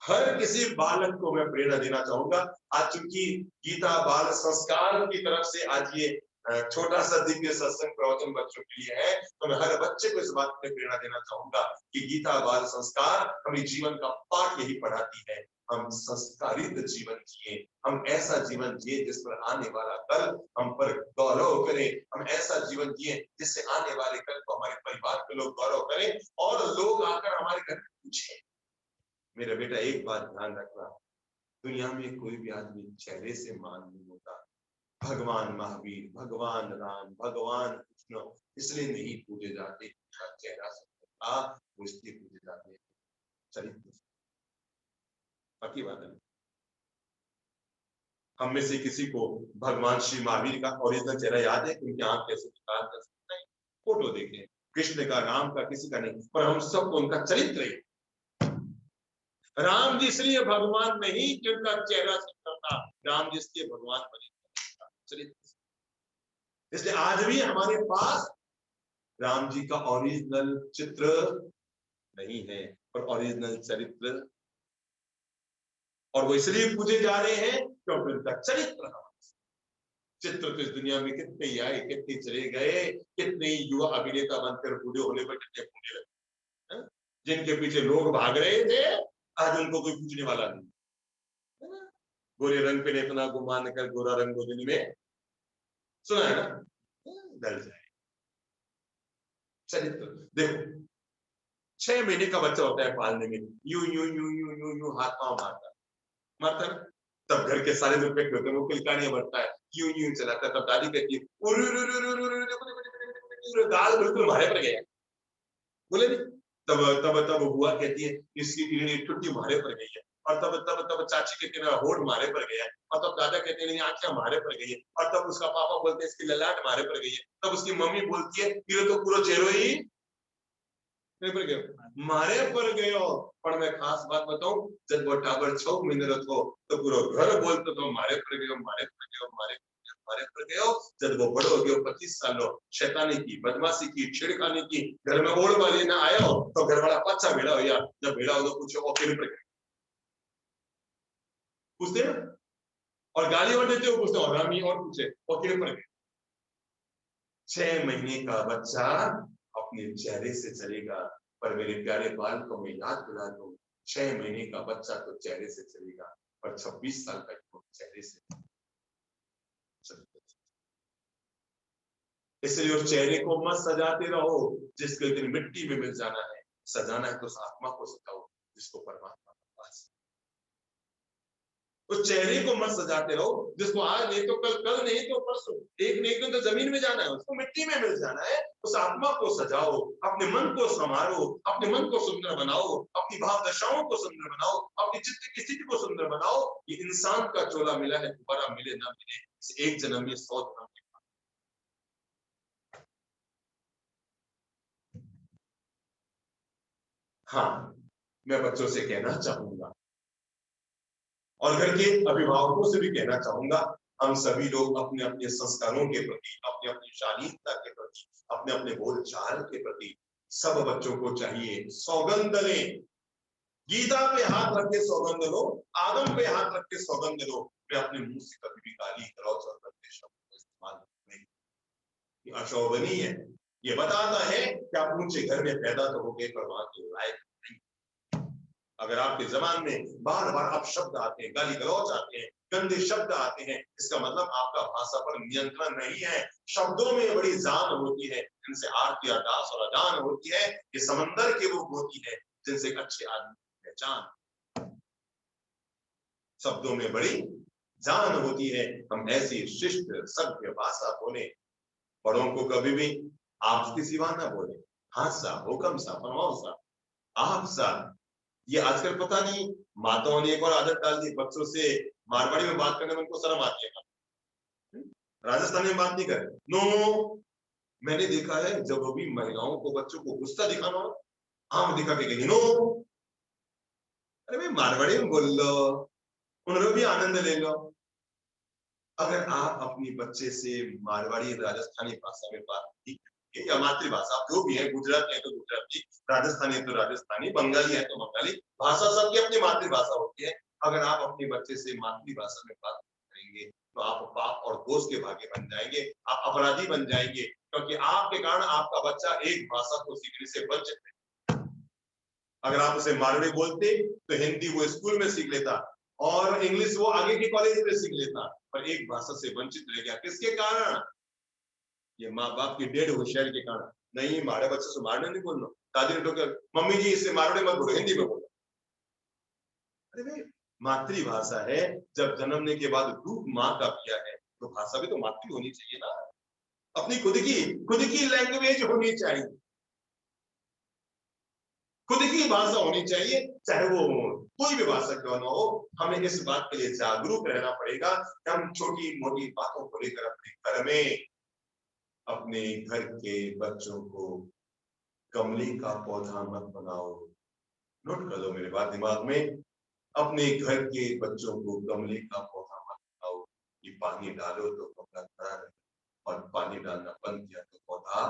हर किसी बालक को मैं प्रेरणा देना चाहूंगा। आज चूंकि गीता बाल संस्कार की तरफ से आज ये छोटा सा दिव्य सत्संग प्रवचन बच्चों के लिए है, तो मैं हर बच्चे को इस बात में प्रेरणा देना चाहूंगा कि गीता बाल संस्कार हमें जीवन का पाठ यही पढ़ाती है। हम संस्कारित जीवन जिए, हम ऐसा जीवन जिए जिस पर आने वाला कल हम पर गौरव करें, हम ऐसा जीवन जिए जिससे आने वाले कल को हमारे परिवार के लोग गौरव करें और लोग आकर हमारे घर में पूछें, मेरा बेटा एक बात ध्यान रखना, दुनिया में कोई भी आदमी चेहरे से मान नहीं होता। भगवान महावीर, भगवान राम, भगवान कृष्ण इसलिए नहीं पूजे जाते, चेहरा था वो इसलिए पूजे जाते हैं चरित्र। पक्की बात है। हम में से किसी को भगवान श्री महावीर का ओरिजिनल चेहरा याद है? उनकी आंख कैसे दिखा कर सकते हैं? फोटो देखें, कृष्ण का, राम का, किसी का नहीं, पर हम सबको उनका चरित्र है। राम जी इसलिए भगवान नहीं कि उनका चेहरा सुंदर था, राम जी इसलिए भगवान बने चरित्र। इसलिए आज भी हमारे पास राम जी का ओरिजिनल चित्र नहीं है, पर ओरिजिनल चरित्र, और वो इसलिए पूजे जा रहे हैं क्योंकि उनका चरित्र है। चित्र तो इस दुनिया में कितने आए, कितने चले गए, कितने युवा अभिनेता बनकर बूढ़े होने पर कितने बूढ़े लगे, जिनके पीछे लोग भाग रहे थे, आज उनको कोई पूछने वाला नहीं। गोरे रंग पे इतना गुमान कर गोरा रंग को दिन में सुना है ना, डर जाए। चरित्र देखो, 6 महीने का बच्चा होता है पालने में, यूं यूं यूं यूं यूं यूं हाथ पांव मारता है, तब घर के सारे लोग होते हैं, वो किलकानियां बढ़ता है, यूं यूं चलाता है, तब दादी कहती है गाल बिल्कुल मारे पर गया, बोले नहीं, तब तब तब बुआ कहती है इसकी टुट्टी मारे पर गई है, और तब तब तब चाची कहती है होठ मारे पर गया है, और तब दादा कहते हैं आंखें मारे पर गई है, और तब उसका पापा बोलते हैं इसकी ललाट मारे पर गई है, तब उसकी मम्मी बोलती है ये तो पूरा चेहरो ही पर गयो मारे पर गयो। पर मैं खास बात बताऊं, जब वो टाबर 6 महीने रो तो पूरा घर बोलते तो मारे पर गयो, मारे पर गयो, मारे पर गयो। जब वो बड़ो हो गयो, 25 साल शैतानी की, बदमाशी की, छिड़खानी की, घर में ओढ़ वाली ना आयो तो घर वाला पाछा भेड़ा हो, या जब भेड़ा हो तो पूछो ओके पर पूछते ना, और गाली और देते हो पूछते हो रामी, और पूछे ओके पर 6 महीने का बच्चा अपने चेहरे से चलेगा, पर मेरे प्यारे बाल को मैं याद दिला दूं, 6 महीने का बच्चा तो चेहरे से चलेगा, पर 26 साल का तो चेहरे से चलेगा। इसलिए उस चेहरे को मत सजाते रहो जिसके दिन मिट्टी में मिल जाना है, सजाना है तो उस आत्मा को सजाओ जिसको परमात्मा का पास। उस चेहरे को मत सजाते रहो जिसको आज नहीं तो कल नहीं तो परसों, एक नहीं तो जमीन में जाना है, उसको मिट्टी में मिल जाना है। उस आत्मा को सजाओ, अपने मन को संवारो, अपने मन को सुंदर बनाओ, अपनी भाव दशाओं को सुंदर बनाओ, अपनी चित्त की स्थिति को सुंदर बनाओ। ये इंसान का चोला मिला है, दोबारा मिले ना मिले, इस एक जन्म में 100 जन्म में। हाँ, मैं बच्चों से कहना चाहूंगा और घर के अभिभावकों से भी कहना चाहूंगा, हम सभी लोग अपने अपने संस्कारों के प्रति, अपने अपनी शालीनता के प्रति, अपने अपने बोलचाल के प्रति सब बच्चों को चाहिए सौगंध लें। गीता पे हाथ रख के सौगंध लो, आदम पे हाथ रख के सौगंध लो, मैं अपने मुंह से कभी भी गाली गलौज और गंदे शब्द को इस्तेमाल नहीं। ये अशोभनीय है, ये बताता है कि आप ऊंचे घर में पैदा तो हो गए पर वहां के लायक नहीं। अगर आपके जबान में बार बार आप शब्द आते हैं, गाली गलौज आते हैं, गंदे शब्द आते हैं, इसका मतलब आपका भाषा पर नियंत्रण नहीं है। शब्दों में बड़ी जान होती है, जिनसे आरती अरदास और अजान होती है। ये समंदर की रूप होती है जिनसे एक अच्छे आदमी की पहचान। शब्दों में बड़ी जान होती है। हम ऐसी शिष्ट सभ्य भाषा बोले, बड़ों को कभी भी आप की सिवा ना बोले, हाँ सा, हुक्म सा, फरमाओ सा, आप सा। ये आजकल पता नहीं माताओं ने एक और आदत डाल दी, बच्चों से मारवाड़ी में बात करने में उनको शर्म आती है, राजस्थानी में बात नहीं करे, नो। मैंने देखा है जब भी महिलाओं को बच्चों को गुस्सा दिखाना हो, आम दिखा के कहेंगे नो। अरे भाई मारवाड़ी में बोल लो, उन्हें भी आनंद ले लो। अगर आप अपनी बच्चे से मारवाड़ी राजस्थानी भाषा में बात की या मातृभाषा, आप जो भी है, गुजराती है तो गुजराती, राजस्थानी है तो राजस्थानी, बंगाली है तो बंगाली, भाषा सबकी अपनी मातृभाषा होती है। अगर आप अपने बच्चे से मातृभाषा में बात करेंगे तो आप पाप और दोष के भागी बन जाएंगे, आप अपराधी बन जाएंगे, क्योंकि आपके कारण आपका बच्चा एक भाषा को सीखने से वंचित है। अगर आप उसे मारवाड़ी बोलते तो हिंदी वो स्कूल में सीख लेता और इंग्लिश वो आगे के कॉलेज में सीख लेता, पर एक भाषा से वंचित रह गया। किसके कारण? ये माँ बाप की डेढ़ होशियारी के कारण। नहीं, हमारे बच्चे से मारने नहीं बोलना, दादी ने टोका, मम्मी जी इससे मारवाड़ी मत बोलो, हिंदी में बोलो। अरे भाई, मातृभाषा है, जब जन्मने के बाद रूप माँ का किया है तो भाषा भी तो मातृ होनी चाहिए ना, अपनी खुद की लैंग्वेज होनी चाहिए, खुद की भाषा होनी चाहिए, चाहे वो कोई भी भाषा क्यों ना हो। हमें इस बात के लिए जागरूक रहना पड़ेगा कि हम छोटी मोटी बातों को लेकर अपने घर में, अपने घर के बच्चों को गमले का पौधा मत बनाओ। नोट कर लो मेरी बात दिमाग में, अपने घर के बच्चों को गमले का पौधा मत बनाओ कि पानी डालो तो गमला खड़ा रहे, और पानी डालना बंद किया तो पौधा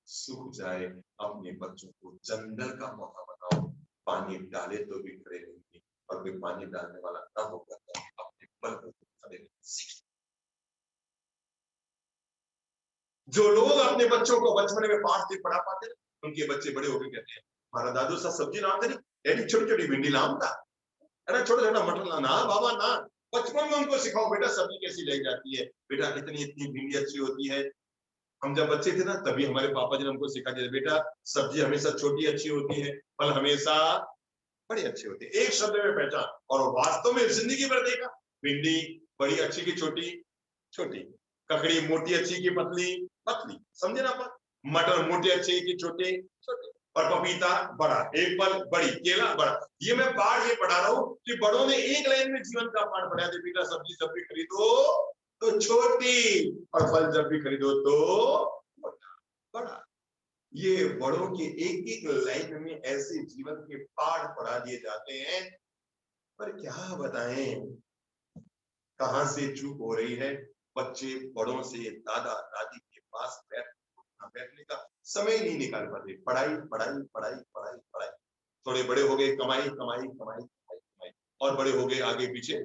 सूख जाए। अपने बच्चों को जंगल का पौधा बनाओ, पानी डाले तो भी खड़े रहेंगे, और कोई पानी डालने वाला ना होगा तो अपने बल पर खड़े रहेंगे। जो लोग अपने बच्चों को बचपन में पाठ नहीं पढ़ा पाते, उनके बच्चे बड़े होकर कहते हैं हमारा दादू सा सब्जी लाम था, डैडी छोटी छोटी भिंडी लाम था, अरे छोटा छोटा मटर लाना बाबा ना। बचपन में उनको सिखाओ बेटा सब्जी कैसी लग जाती है, बेटा इतनी इतनी भिंडी अच्छी होती है। हम जब बच्चे थे ना तभी हमारे पापा जी ने हमको सिखा दिया, बेटा सब्जी हमेशा छोटी अच्छी होती है, फल हमेशा बड़ी अच्छी होती है। एक शब्द में पहचान, और वास्तव में जिंदगी भर देखा, भिंडी बड़ी अच्छी की छोटी छोटी, ककड़ी मोटी अच्छी की पतली पतली, समझे ना आप? मटर मोटी अच्छी की छोटे छोटे, और पपीता बड़ा, एक फल बड़ी, केला बड़ा। ये मैं पाठ ये पढ़ा रहा हूँ कि बड़ों ने एक लाइन में जीवन का पाठ पढ़ा दिया, बेटा सब्जी जब भी खरीदो तो छोटी, और फल जब भी खरीदो तो बड़ा। ये बड़ों के एक एक लाइन में ऐसे जीवन के पाठ पढ़ा दिए जाते हैं, पर क्या बताएं कहां से चूक हो रही है। बच्चे बड़ों से, दादा दादी के पास बैठने का समय नहीं निकाल पाते, पढ़ाई पढ़ाई पढ़ाई पढ़ाई पढ़ाई। थोड़े बड़े हो गए कमाई कमाई कमाई कमाई कमाई, और बड़े हो गए आगे पीछे।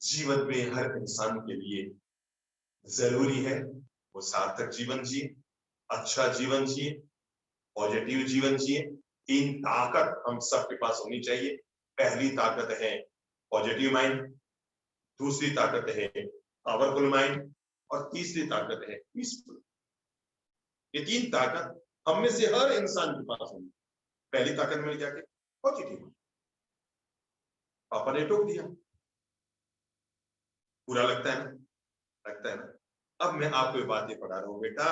जीवन में हर इंसान के लिए जरूरी है वो सार्थक जीवन जिए, अच्छा जीवन जिए, पॉजिटिव जीवन जिए। तीन ताकत हम सबके पास होनी चाहिए। पहली ताकत है पॉजिटिव माइंड, दूसरी ताकत है पावरफुल माइंड, और तीसरी ताकत है पीसफुल। ये तीन ताकत हम में से हर इंसान के पास होनी। पहली ताकत में क्या पॉजिटिव। पापा ने टोक दिया, बुरा लगता है ना, लगता है ना। अब मैं आपको बातें पढ़ा रहा हूं, बेटा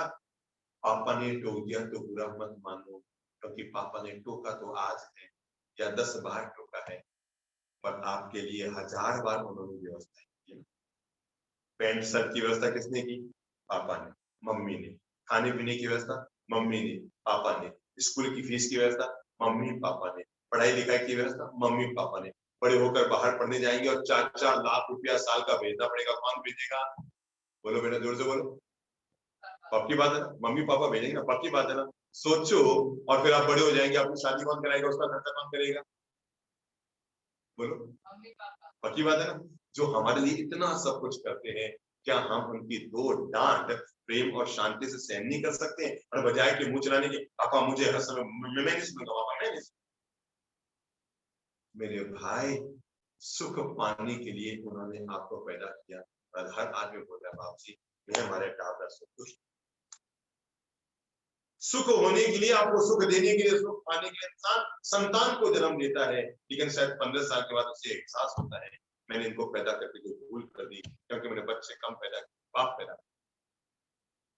पापा ने टोक दिया तो बुरा मत मानो, क्योंकि पापा ने टोका तो आज है या 10 बार टोका है, पर आपके लिए 1000 बार उन्होंने व्यवस्था की। पैंट शर्ट की व्यवस्था किसने की? पापा ने, मम्मी ने। खाने पीने की व्यवस्था मम्मी ने, पापा ने। स्कूल की फीस की व्यवस्था मम्मी पापा ने। पढ़ाई लिखाई की व्यवस्था मम्मी पापा ने। बड़े होकर बाहर पढ़ने जाएंगे और 4-4 लाख रुपया साल का भेजना पड़ेगा, कौन भेजेगा? बोलो बेटा, जोर से बोलो। पक्की बात है ना, मम्मी पापा भेजेंगे ना, पक्की बात है ना। सोचो, और फिर आप बड़े हो जाएंगे, आपकी शादी कौन कराएगा, उसका खर्चा कौन करेगा? बोलो, पक्की बात है ना। जो हमारे लिए इतना सब कुछ करते हैं, क्या हम उनकी 2 डांट प्रेम और शांति से सहन नहीं कर सकते हैं? और बजाय के मुंह चलाने के, पापा मुझे हर समय मैं नहीं सुनूंगा, पापा मैं नहीं। मेरे भाई, सुख पाने के लिए उन्होंने आपको पैदा किया, और हर आदमी बोल रहा है बाप जी ये हमारे टावर सुख सुख होने के लिए, आपको सुख देने के लिए, सुख पाने के लिए इंसान संतान को जन्म देता है, लेकिन शायद 15 साल के बाद उसे एहसास होता है मैंने इनको पैदा करके जो भूल कर दी, क्योंकि मैंने बच्चे कम पैदा किए, बाप पैदा।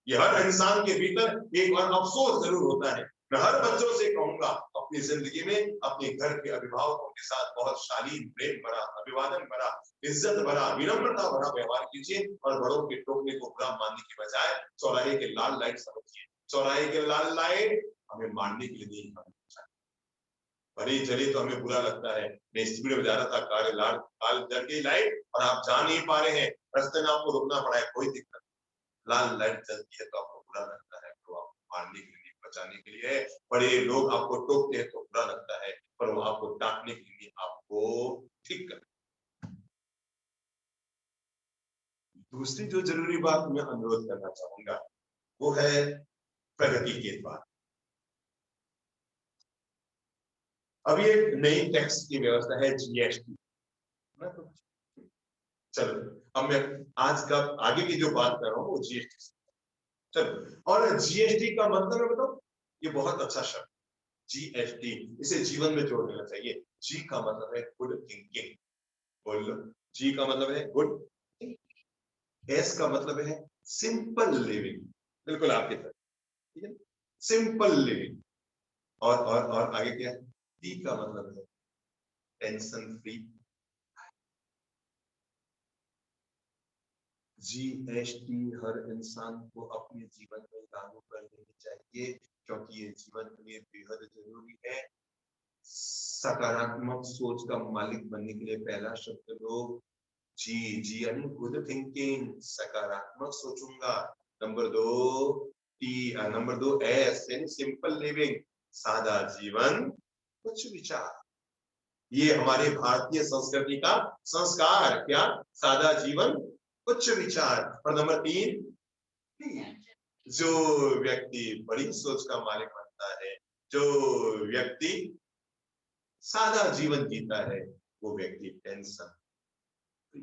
ये हर इंसान के भीतर एक और अफसोस जरूर होता है। मैं हर बच्चों से कहूंगा अपनी जिंदगी में अपने घर के अभिभावकों के साथ बहुत शालीन, प्रेम भरा, अभिवादन भरा, इज्जत भरा, विनम्रता भरा व्यवहार कीजिए, और बड़ों के टोकने को बुरा मानने की बजाय चौराहे के लाल लाइट समझिए। चौराहे के लाल लाइट हमें मारने के लिए नहीं, भरी जली तो हमें बुरा लगता है। मैं स्पीड में जा रहा था, कार लाल जल गई लाइट और आप जा नहीं पा रहे हैं, रास्ते में आपको रुकना पड़ा है, कोई दिक्कत। लाल लाइट जलती है तो आपको बुरा लगता है, तो आप मारने के लिए नहीं, बचाने के लिए है। बड़े लोग आपको टोकते हैं तो बुरा लगता है, पर वो आपको डांटने के लिए आपको ठीक कर। दूसरी जो जरूरी बात मैं अनुरोध करना चाहूंगा वो है प्रगति के द्वार। अभी एक नई टैक्स की व्यवस्था है जीएसटी। चलो अब मैं आज का आगे की जो बात कर रहा हूँ वो जीएसटी से। चलो, और जीएसटी का मतलब है बताओ, ये बहुत अच्छा शब्द जीएसटी, इसे जीवन में जोड़ देना चाहिए। जी का मतलब है गुड थिंकिंग, बोल लो। जी का मतलब है गुड, एस का मतलब है सिंपल लिविंग, बिल्कुल आपके तरह, ठीक है, सिंपल लिविंग। और आगे क्या है? टी का मतलब है टेंशन फ्री। जीएसटी हर इंसान को अपने जीवन में लागू कर लेनी चाहिए, क्योंकि ये जीवन के लिए बेहद जरूरी है। सकारात्मक सोच का मालिक बनने के लिए पहला शब्द लो जी यानी गुड थिंकिंग, सकारात्मक सोचूंगा। नंबर दो एस यानी सिंपल लिविंग, सादा जीवन, कुछ विचार। ये हमारे भारतीय संस्कृति का संस्कार, क्या? सादा जीवन, उच्च विचार। और नंबर 3, जो व्यक्ति बड़ी सोच का मालिक बनता है, जो व्यक्ति सादा जीवन जीता है, वो व्यक्ति टेंशन फ्री।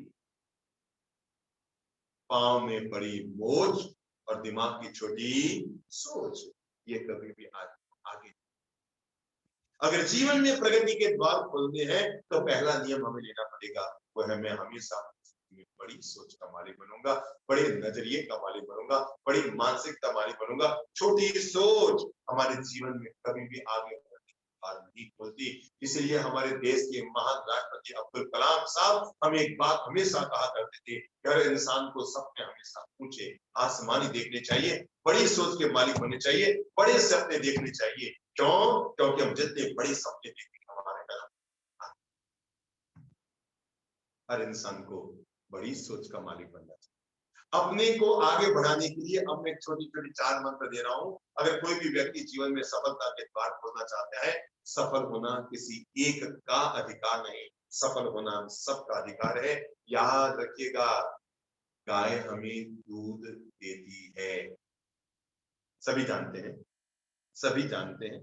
पांव में बड़ी बोझ और दिमाग की छोटी सोच, ये कभी भी आगे। अगर जीवन में प्रगति के द्वार खोलने हैं तो पहला नियम हमें लेना पड़ेगा, वो है मैं हमेशा बड़ी सोच का मालिक बनूंगा, बड़े नजरिए का मालिक बनूंगा, बड़ी मानसिकता मालिक बनूंगा। छोटी सोच हमारे जीवन में कभी भी आगे नहीं खोलती। इसलिए हमारे देश के महान राष्ट्रपति अब्दुल कलाम साहब हमें एक बात हमेशा कहा करते थे, हर इंसान को सपने हमेशा ऊंचे आसमानी देखने चाहिए, बड़ी सोच के मालिक बनने चाहिए, बड़े सपने देखने चाहिए। क्यों? क्योंकि हम जितने बड़े सपने देखेंगे हमारे कदम। हर इंसान को बड़ी सोच का मालिक बनना चाहिए। अपने को आगे बढ़ाने के लिए अब मैं छोटी छोटी 4 मंत्र दे रहा हूं। अगर कोई भी व्यक्ति जीवन में सफलता के द्वार खोलना चाहता है, सफल होना किसी एक का अधिकार नहीं, सफल होना सबका अधिकार है। याद रखिएगा, गाय हमें दूध देती है, सभी जानते हैं, सभी जानते हैं,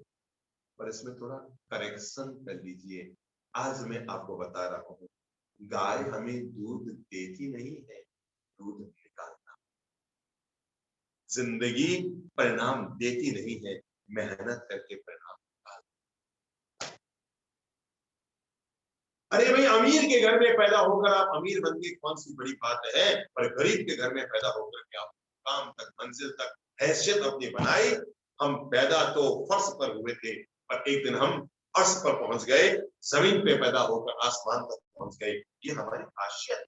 पर इसमें थोड़ा करेक्शन कर लीजिए। आज मैं आपको बता रहा हूं, गाय हमें दूध देती नहीं है, दूध निकालना। जिंदगी परिणाम देती नहीं है, मेहनत करके परिणाम निकालना। अरे भाई, अमीर के घर में पैदा होकर आप अमीर बन के कौन सी बड़ी बात है, पर गरीब के घर में पैदा होकर के आप काम तक, मंजिल तक हैसियत अपनी बनाई। हम पैदा तो फर्श पर हुए थे, पर एक दिन हम अर्श पर पहुंच गए, जमीन पे पैदा होकर आसमान तक पहुंच गए। ये हमारी खासियत।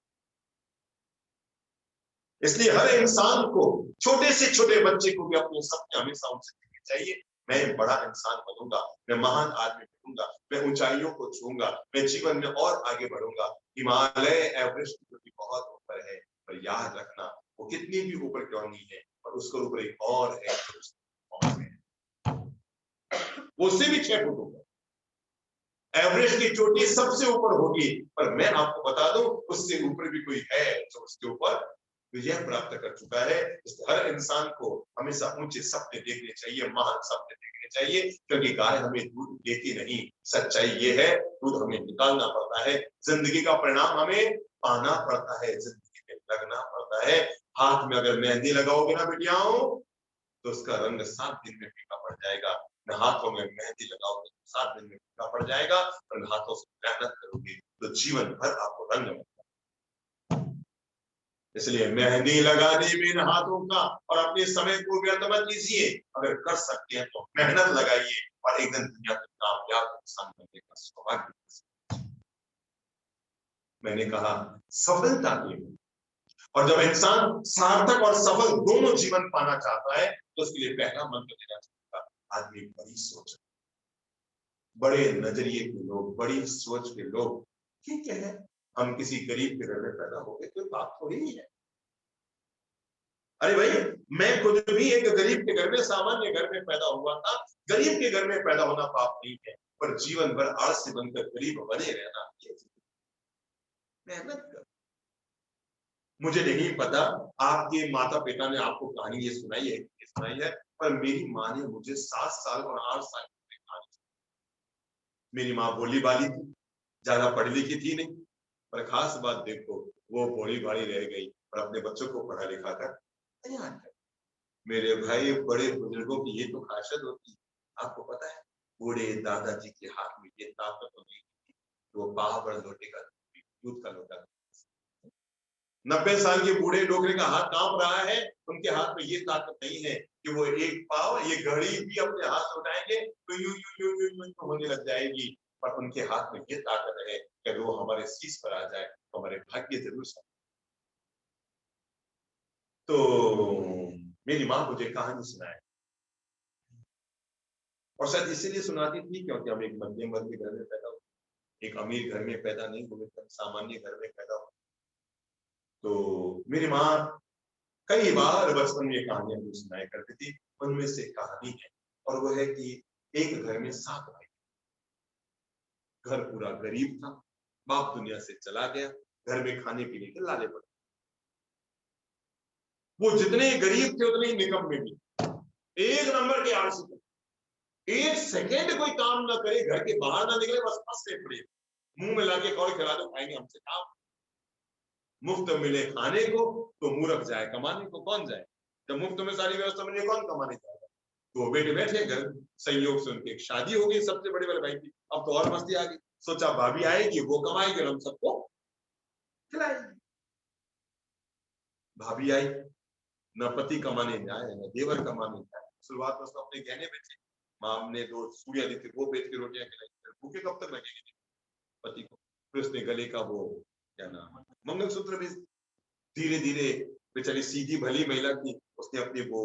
इसलिए हर इंसान को, छोटे से छोटे बच्चे को भी अपने सपने हमेशा उनसे देखने चाहिए। मैं बड़ा इंसान बनूंगा, मैं महान आदमी बनूंगा, मैं ऊंचाइयों को छूंगा, मैं जीवन में और आगे बढ़ूंगा। हिमालय एवरेस्ट भी बहुत ऊपर है, पर याद रखना वो कितनी भी ऊपर क्यों नहीं है, और उसके ऊपर एक और है, वो उससे भी 6 फुट ऊपर। एवरेस्ट की चोटी सबसे ऊपर होगी, पर मैं आपको बता दूं उससे ऊपर भी कोई है जो उसके ऊपर विजय प्राप्त कर चुका है। हर इंसान को हमेशा ऊंचे सपने देखने चाहिए, महान सपने देखने चाहिए, क्योंकि गाय हमें दूध देती नहीं, सच्चाई ये है, दूध हमें निकालना पड़ता है। जिंदगी का परिणाम हमें पाना पड़ता है, जिंदगी में लगना पड़ता है। हाथ में अगर मेहंदी लगाओगे ना बेटियाओं, तो उसका रंग 7 दिन में फीका पड़ जाएगा। हाथों में मेहंदी लगाओगे तो 7 दिन में फीका पड़ जाएगा, और हाथों से मेहनत करोगे तो जीवन भर आपको रंग मिलेगा। इसलिए मेहंदी लगाने में इन हाथों का और अपने समय को व्यर्थ मत कीजिए। अगर कर सकते हैं तो मेहनत लगाइए, और एक दिन दुनिया में कामयाब इंसान बनने का सौभाग्य। मैंने कहा सफलता के लिए, और जब इंसान सार्थक और सफल दोनों जीवन पाना चाहता है, तो उसके लिए पहला मंत्र देना चाहता, आदमी बड़ी सोच, बड़े नजरिए के लोग, बड़ी सोच के लोग। ठीक है, हम किसी गरीब के घर में पैदा हो गए, कोई बात थोड़ी है। अरे भाई, मैं खुद भी एक गरीब के घर में, सामान्य घर में पैदा हुआ था। गरीब के घर में पैदा होना पाप नहीं है, पर जीवन भर आलसी बनकर गरीब बने रहना ये मेहनत कर। मुझे नहीं पता आपके माता पिता ने आपको कहानी ये सुनाई है कि सुनाई है, पर मेरी माँ ने मुझे 7 साल और 8 साल की कहानी सुनाई। मेरी माँ भोली भाली थी, ज्यादा पढ़ी लिखी थी नहीं, पर खास बात देखो, वो भोली भाली रह गई और अपने बच्चों को पढ़ा लिखा कर तैयार कर। मेरे भाई, बड़े बुजुर्गों की ये तो खासियत होती है। आपको पता है, बूढ़े दादाजी के हाथ में ये ताकत तो नहीं थी, वो पाव लोटे का दूध का लोटा। 90 साल के बूढ़े डोकरे का हाथ कांप रहा है, उनके हाथ में ये ताकत नहीं है कि वो एक पाव, ये घड़ी भी अपने हाथ से उठाएंगे तो यूं यूं यूं यूं यूं होने लग जाएगी। पर उनके हाथ में ये ताकत है कि अगर वो हमारे शीश पर आ जाए तो हमारे भाग्य जरूर सब। तो मेरी माँ मुझे कहानी सुनाए, और शायद इसीलिए सुनाती थी क्योंकि हम एक मध्यम वर्ग के घर में पैदा हुए, एक अमीर घर में पैदा नहीं हुए, सामान्य घर में पैदा हुए। तो मेरी माँ कई बार बचपन में कहानियां मुझे सुनाया करती थी। उनमें से कहानी है, और वो है कि एक घर में 7 भाई। घर पूरा गरीब था, बाप दुनिया से चला गया, घर में खाने पीने के लाले पड़े। वो जितने गरीब थे उतने ही निकम्मे भी, एक नंबर के आलसी थे। एक सेकेंड कोई काम ना करे, घर के बाहर ना निकले, बस फंसे पड़े, मुंह में लाके कौन खिला दो, खाएंगे हमसे काम। मुफ्त मिले खाने को तो मूर्ख जाए कमाने को, कौन जाए? जब मुफ्त में सारी व्यवस्था मिले, कौन कमाने जाएगा? तो बेटे बैठे घर, संयोग से उनकी एक शादी हो गई सबसे बड़े वाले भाई की। अब तो और मस्ती आ गई, सोचा भाभी आएगी, वो कमाएगी और हम सबको खिलाएगी। भाभी आई, न पति कमाने जाए न देवर कमाने जाए। शुरुआत में उसने अपने गहने बेचे, माम ने 2 सूड़ियां दी थी, वो बेच के रोटियां खिलाई। भूखे कब तक लगेंगे पति को? फिर उसने गले का वो क्या नाम, मंगलसूत्र बेच। धीरे धीरे बेचारी सीधी भली महिला थी, उसने अपनी वो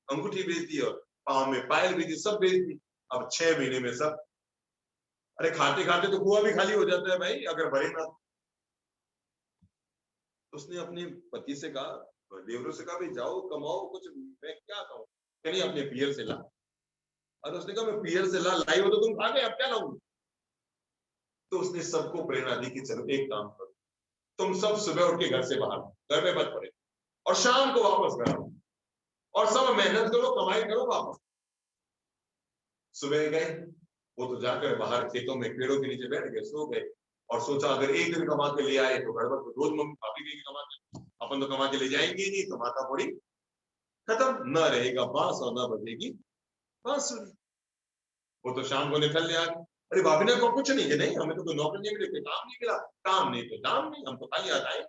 अंगूठी बेच दी और पाँव में पायल भी दी, सब बेच दी। अब 6 महीने में सब, अरे खाते खाते तो कुआं भी खाली हो जाता है भाई, अगर भरे ना। उसने अपने पति से कहा, देवरों से कहा, भाई जाओ कमाओ कुछ, मैं क्या कहूँ? नहीं, अपने पियर से ला। और उसने कहा, मैं पियर से ला, लाई हो तो तुम खा गए, अब क्या लाऊं? तो उसने सबको प्रेरणा दी कि चलो एक काम करो, तुम सब सुबह उठ के घर से बाहर, घर में मत पड़े, और शाम को वापस घर आओ, और सब मेहनत करो, कमाई करो, वापस। सुबह गए, वो तो जाकर बाहर खेतों में पेड़ों के नीचे बैठ गए, सो गए, और सोचा अगर एक दिन कमा के ले आए तो गड़बड़, तो रोज मम्मी भाभी गई कमा के, अपन तो कमा के ले जाएंगे नहीं, तो माता पड़ी खत्म, न रहेगा बांस और न बजेगी बांसुरी। वो तो शाम को निकल ले आ गए। अरे भाभी ने को कुछ नहीं कि नहीं, हमें तो कोई नौकरी नहीं मिली, काम नहीं मिला, काम नहीं तो दाम नहीं, हम तो खाली आ जाए।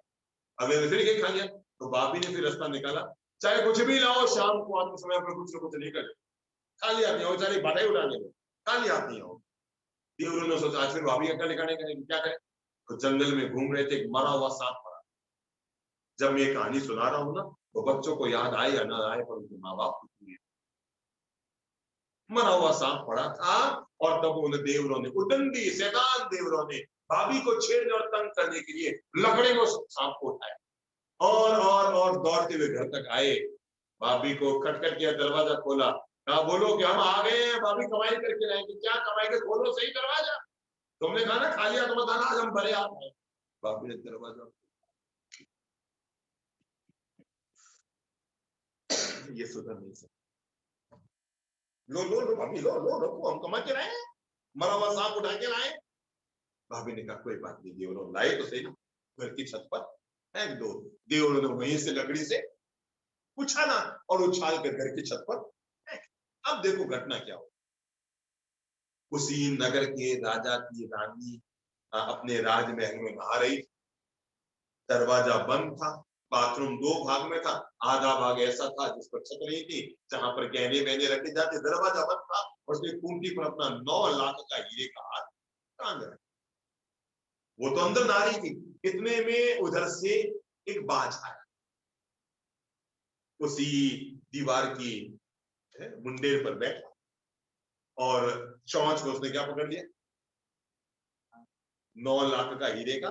अगले दिन फिर गए खा लिया। तो भाभी ने फिर रास्ता निकाला, चाहे कुछ भी लाओ, शाम को आते समय पर कुछ न कुछ लेकर खाली आती है, बेचारी बधाई उड़ाने में खाली आती है। देवरों ने सोचा आज फिर भाभी का निकालने का क्या करें, तो जंगल में घूम रहे थे, एक मरा हुआ सांप पड़ा। जब मैं ये कहानी सुना रहा हूं ना, तो बच्चों को याद आए या ना आए, पर उनके माँ बाप को मरा हुआ सांप पड़ा था। और तब उन देवरों ने, उदंडी शैतान देवरों ने भाभी को छेड़ने और तंग करने के लिए लकड़े को सांप को उठाया, और दौड़ते हुए घर तक आए। भाभी को खटखट किया, दरवाजा खोला, कहा बोलो कि हम आ गए हैं, भाभी कमाई करके लाएंगे। क्या कमाई के? खोलो सही दरवाजा, तुमने कहा ना खा लिया, तुम बताना आज हम भरे आप हैं। भाभी ने दरवाजा ये सुधर नहीं सकता, लो लो लो भाभी, लो लो रखो, हम कमा के लाए, मरा हुआ सांप उठा के लाए। भाभी ने कहा कोई बात नहीं, देवरों लाए तो सही, घर की छत पर फेंक दो। देवरों ने वहीं से लकड़ी से उछाला और उछाल कर घर की छत पर फेंक। अब देखो घटना क्या हो। उसी नगर के राजा की रानी अपने राजमहल में नहा रही, दरवाजा बंद था, बाथरूम 2 भाग में था, आधा भाग ऐसा था जिस पर छत नहीं थी, जहां पर गहने वहने रखे जाते, दरवाजा बंद था, और उसने कुंडी पर अपना 9 लाख का हीरे का हाथ टांग रखा। वो तो अंदर नारी थी, इतने में उधर से एक बाज आया, उसी दीवार की मुंडेर पर बैठा, और चौंच को उसने क्या पकड़ लिया? 9 लाख का हीरे का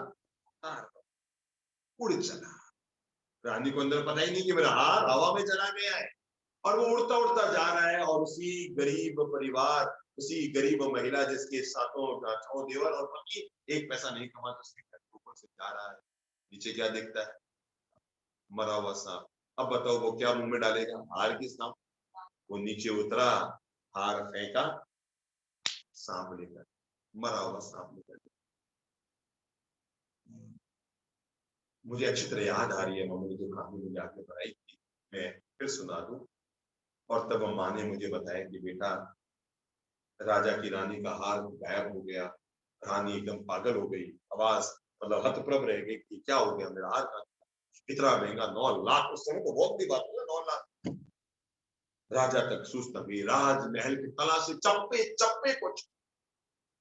हार, उड़ चला। रानी को अंदर पता ही नहीं कि मेरा हार हवा में चला गया है, और वो उड़ता उड़ता जा रहा है, और उसी गरीब परिवार, उसी गरीब महिला जिसके सातों देवर और पति एक पैसा नहीं कमाते, उसके घर के ऊपर से जा रहा है। नीचे क्या दिखता है? मरा हुआ सांप। अब बताओ वो क्या मुंह में डालेगा? हार की सांप। वो नीचे उतरा, हार फेंका, सांप लेकर, मरा हुआ सांप लेकर। मुझे अच्छी तरह याद आ रही है मम्मी ने जो कहानी मुझे आगे बताई थी, मैं फिर सुना दूं। और तब माँ ने मुझे बताया कि बेटा, राजा की रानी का हार गायब हो गया। रानी एकदम पागल हो गई, आवाज मतलब हतप्रभ रह गई कि क्या हो गया, मेरा हार कहाँ? इतना महंगा 9 लाख, उस समय तो बहुत बड़ी बात है 9 लाख। राजा तक सुस्त हुई, राजमहल की तलाशी चप्पे चप्पे को,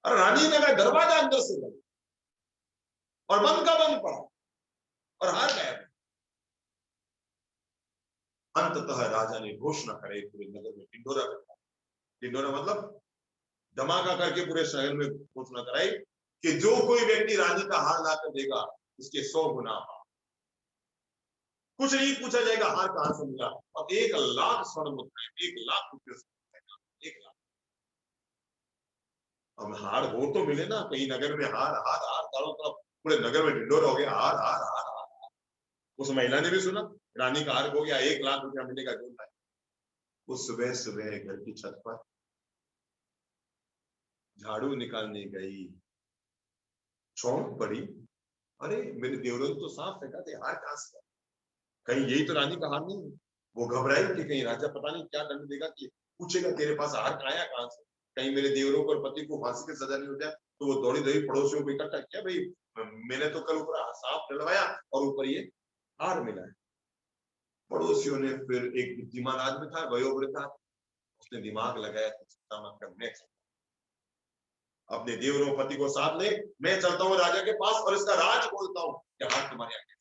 और रानी ने कहा दरवाजा अंदर से बंद, और बंद का बंद पड़ा, और हार गायब। अंततः राजा ने घोषणा करे पूरे नगर में ढिंढोरा करता। ढिंढोरा मतलब धमाका करके पूरे शहर में घोषणा कराई कि जो कोई व्यक्ति रानी का हार लाकर देगा, उसके 100 गुना हार। कुछ नहीं पूछा जाएगा हार कहां से मिला, और 1 लाख स्वर्ण मुद्राएं, 1 लाख रुपये, 1 लाख। अब हार हो तो मिले ना, कहीं नगर में हार हार हार, चारों तरफ पूरे नगर में ढिंढोरा हो गया, हार हार हार हार। उस महिला ने भी सुना रानी का हार हो गया, 1 लाख रुपया मिलेगा, जो है। वो सुबह सुबह घर की छत पर झाड़ू निकालने गई, चौंक पड़ी, अरे मेरे देवरों ने तो साफ फेंका थे, हार कहां से? कहीं यही तो रानी का हार नहीं है? वो घबराई कि कहीं राजा पता नहीं क्या दंड देगा, कि पूछेगा तेरे पास हार आया कहां से, कहीं मेरे देवरों को और पति को फांसी की सजा नहीं हो जाए। तो वो दौड़ी दौड़ी पड़ोसियों को इकट्ठा किया, भाई मैंने तो कल ऊपर सांप डलवाया और ऊपर ये हार मिला है। पड़ोसियों ने फिर, एक बुद्धिमान आदमी था, वयोवृद्ध था, उसने दिमाग लगाया कि चिंता मत कर, मैं अपने देवरों पति को साथ ले, मैं चलता हूँ राजा के पास और इसका राज बोलता हूँ कि हाथ तुम्हारे आगे।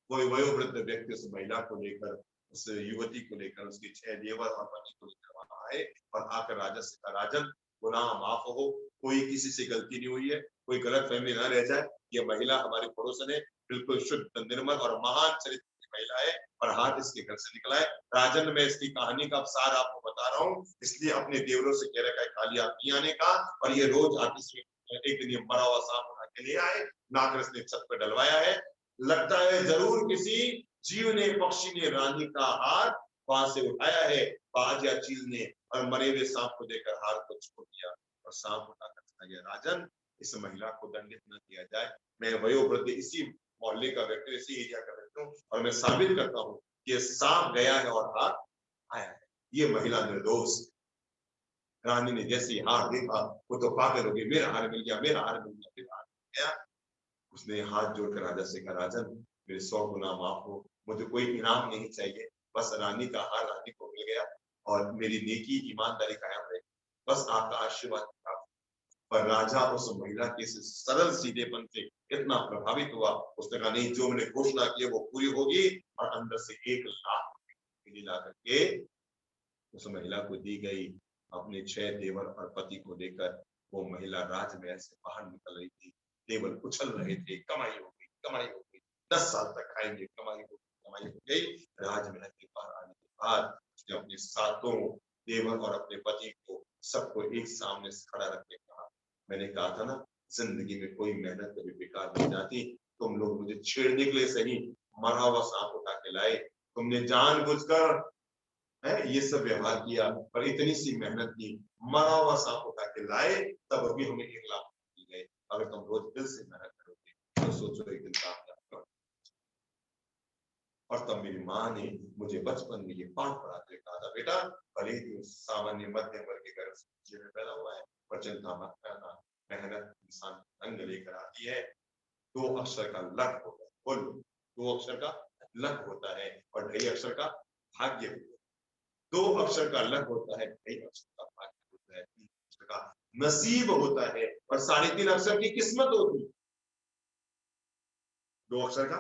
कोई वयोवृद्ध व्यक्ति उस महिला को लेकर, उस युवती को लेकर, उसके 6 देवर और पति को लेकर वहां आए, और आकर राजा से कहा, राजन गुनाह माफ हो, कोई किसी से गलती नहीं हुई है, कोई गलत फहमी न रह जाए, ये महिला हमारी पड़ोसन है, बिल्कुल शुद्ध, निर्मल और महान चरित्र की महिला है, और हाथ इसके घर से निकला है। राजन, मैं इसकी कहानी का सार आपको बता रहा हूँ, इसलिए अपने देवरों से कह रखा है खाली हाथ नहीं आने का, और ये रोज आके एक दिन ये मरा हुआ सांप उठा के ले आए, नागरस ने छत पर डलवाया है। लगता है जरूर किसी जीव ने, पक्षी ने रानी का हार वहां से उठाया है, बाज या चील ने, और मरे हुए सांप को देकर हार को छोड़ दिया, और सांप उठाकर चला गया। राजन, इस महिला को दंडित न किया जाए। मैं वयोवृद्ध, इसी मोहल्ले का व्यक्ति, इसी एरिया का व्यक्ति हूँ, और मैं साबित करता हूँ कि सांप गया है और हार आया है। ये महिला निर्दोष। रानी ने जैसे हार देखा, वो तो पागल हो गई, मेरा हार मिल गया, मेरा हार मिल गया, मेरा हार मिल गया। उसने हाथ जोड़कर राजा से कहा, राजन मेरे 100 गुना माफ हो, मुझे कोई इनाम नहीं चाहिए, बस रानी का हार रानी को मिल गया, और मेरी नेकी ईमानदारी कायम रहे, बस आपका आशीर्वाद था। पर राजा उस महिला के इस सरल सीधेपन से इतना प्रभावित हुआ, उसने कहा नहीं, जो मैंने घोषणा की वो पूरी होगी, और अंदर से 1 लाख ला करके उस महिला को दी गई। अपने 6 देवर और पति को देकर वो महिला राजमहल से बाहर निकल रही थी। देवर उछल रहे थे, कमाई हो गई, कमाई हो गई, 10 साल तक खाएंगे, कमाई हो गई, कमाई हो गई। राजमहल के बाहर आने के बाद उसने अपने सातों देवर और अपने पति को सबको एक सामने खड़ा रख के कहा, मैंने कहा था ना, जिंदगी में कोई मेहनत कभी बेकार नहीं जाती, तुम लोग मुझे छेड़ने के लिए सही मरा हुआ सांप उठा के लाए, तुमने जानबूझकर ये सब व्यवहार किया, पर इतनी सी मेहनत की, मरा हुआ सांप उठा के लाए, तब अभी हमें 1 लाख मिल गए। अगर तुम रोज दिल से मेहनत करोगे तो सोचो एक दिन कामयाब करो। और तब मेरी माँ ने मुझे बचपन में ये पाठ पढ़ाते कहा था, बेटा भले ही सामान्य मध्यम वर्ग के घर में पैदा हुआ है, पर चिंता मत करना, मेहनत इंसान रंग लेकर आती है। 2 अक्षर का लक होता है, बोलो 2 अक्षर का लक होता है, और 2.5 अक्षर का भाग्य होता है। 2 अक्षर का लक होता है, 2.5 अक्षर का भाग्य होता है, 3 अक्षर का नसीब होता है, और 3.5 अक्षर की किस्मत होती है। 2 अक्षर का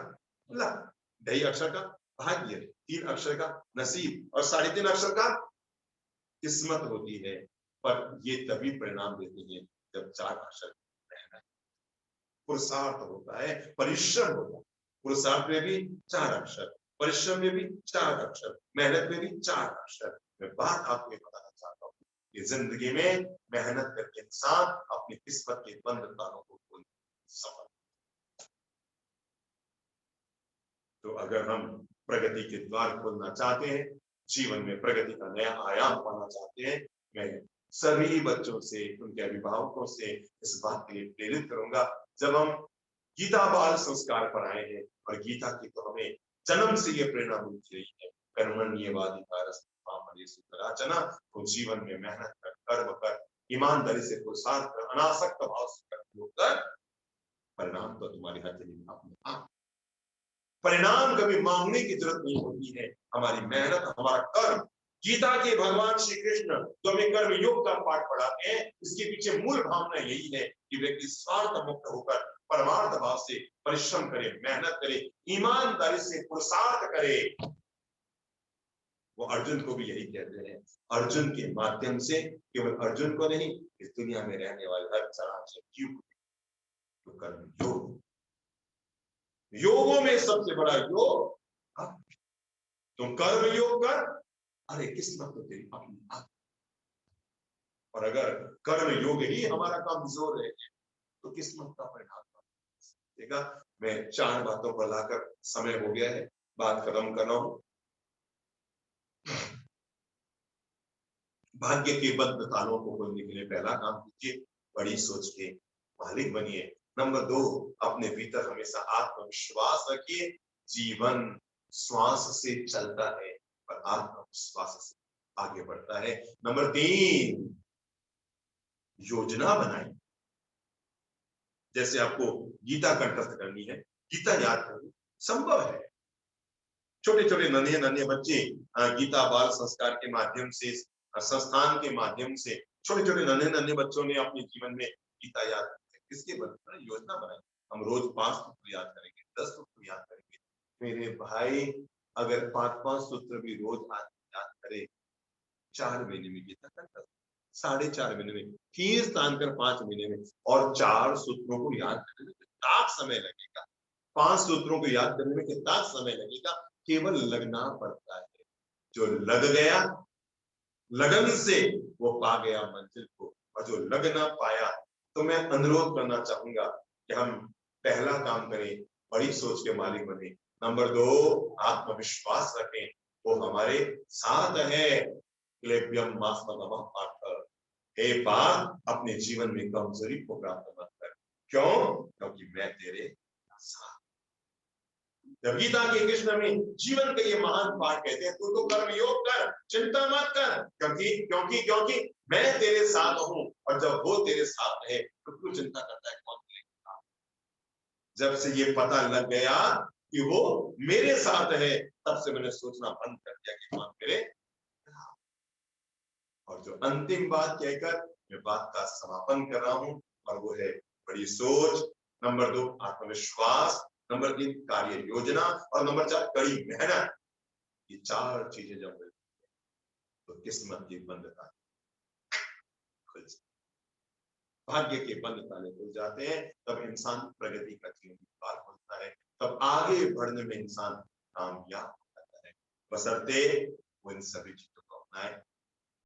लक, 2.5 अक्षर का भाग्य, 3 अक्षर का नसीब, और 3.5 अक्षर का किस्मत होती है। पर ये तभी परिणाम देते हैं जब 4 अक्षर मेहनत, पुरुषार्थ होता है, परिश्रम होता है। पुरुषार्थ में भी 4 अक्षर, परिश्रम में भी 4 अक्षर, मेहनत में भी 4 अक्षर। मैं बात आपको ये बताना चाहता हूँ कि जिंदगी में मेहनत करके इंसान अपनी किस्मत के बंद तारों को खोल सफल। तो अगर हम प्रगति के द्वार खोलना चाहते हैं, जीवन में प्रगति का नया आयाम पाना चाहते हैं, मैं सभी बच्चों से, उनके अभिभावकों से इस बात के लिए प्रेरित करूंगा। जब हम गीता बाल संस्कार पर आए हैं और गीता की तो हमें जन्म से ये प्रेरणा मिलती रही है, कर्मण्येवाधिकारस्ते, तो जीवन में मेहनत कर, कर्म कर, ईमानदारी से पुरुषार्थ कर, अनासक्त भाव से कर, परिणाम तो तुम्हारी हाथ में अपने आप। परिणाम कभी मांगने की जरूरत नहीं होती है। हमारी मेहनत, हमारा कर्म, गीता के भगवान श्री कृष्ण जो हमें कर्म योग का पाठ पढ़ाते हैं, इसके पीछे मूल भावना यही है कि व्यक्ति स्वार्थ मुक्त होकर परमार्थ भाव से परिश्रम करे, मेहनत करे, ईमानदारी से पुरुषार्थ करे। वो अर्जुन को भी यही कहते हैं। अर्जुन के माध्यम से केवल अर्जुन को नहीं, इस दुनिया में रहने वाले हर चराचर जीव को कर्म योग, योगों में सबसे बड़ा योग तुम कर्म योग कर, अरे किस्मत तो तेरी अपनी आप। और अगर कर्म योग ही हमारा कमजोर है तो किस्मत का परिणाम देखा। मैं 4 बातों पर लाकर, समय हो गया है, बात खत्म कर रहा हूं। भाग्य के बद्ध तालों को खोलने के लिए पहला काम कीजिए, बड़ी सोच के मालिक बनिए। नंबर 2, अपने भीतर हमेशा आत्मविश्वास रखिए। जीवन श्वास से चलता है पर आत्मविश्वास से आगे बढ़ता है। नंबर 3, योजना बनाए। जैसे आपको गीता कंठस्थ करनी है, गीता याद करनी संभव है। छोटे छोटे नन्हे बच्चे गीता बाल संस्कार के माध्यम से, संस्थान के माध्यम से, छोटे छोटे नन्हे बच्चों ने अपने जीवन में गीता याद की। किसके बदले योजना बनाई। हम रोज 5 सूत्र याद करेंगे, 10 सूत्र याद करेंगे। मेरे भाई, अगर 5-5 सूत्र भी रोज याद करे, 4 महीने में गीता कंठस्थ, 4.5 महीने में, 30 तान कर 5 महीने में। और 4 सूत्रों को याद करने में कितना समय लगेगा, 5 सूत्रों को याद करने में कितना समय लगेगा। केवल लगना पड़ता है। जो लग गया, लगन से वो पा गया मंजिल को। और जो लग ना पाया, तो मैं अनुरोध करना चाहूंगा कि हम पहला काम करें, बड़ी सोच के मालिक बने। नंबर 2, आत्मविश्वास रखें, वो हमारे साथ है। हे पार्थ, अपने जीवन में कमजोरी को प्राप्त मत कर। क्यों? क्योंकि मैं तेरे साथ। जब गीता के कृष्ण में जीवन का ये महान पाठ कहते हैं, तू तो कर्म योग कर, चिंता मत कर, क्योंकि मैं तेरे साथ हूं। और जब वो तेरे साथ है तो तू चिंता करता है कौन तेरे साथ। जब से ये पता लग गया कि वो मेरे साथ है, तब से मैंने सोचना बंद कर दिया कि कौन मेरे। और जो अंतिम बात कहकर मैं बात का समापन कर रहा हूं, और वो है बड़ी सोच। नंबर 2, आत्मविश्वास। नंबर 3, कार्य योजना। और नंबर 4, कड़ी मेहनत। ये 4 चीजें जब मिलती है तो किस्मत की बंद ताले खुल जाते, भाग्य के बंद ताले खुल जाते हैं। तब इंसान प्रगति का जीवन द्वार खोलता है, तब आगे बढ़ने में इंसान कामयाब होता है, बशर्ते वो इन सभी चीजों को अपनाए।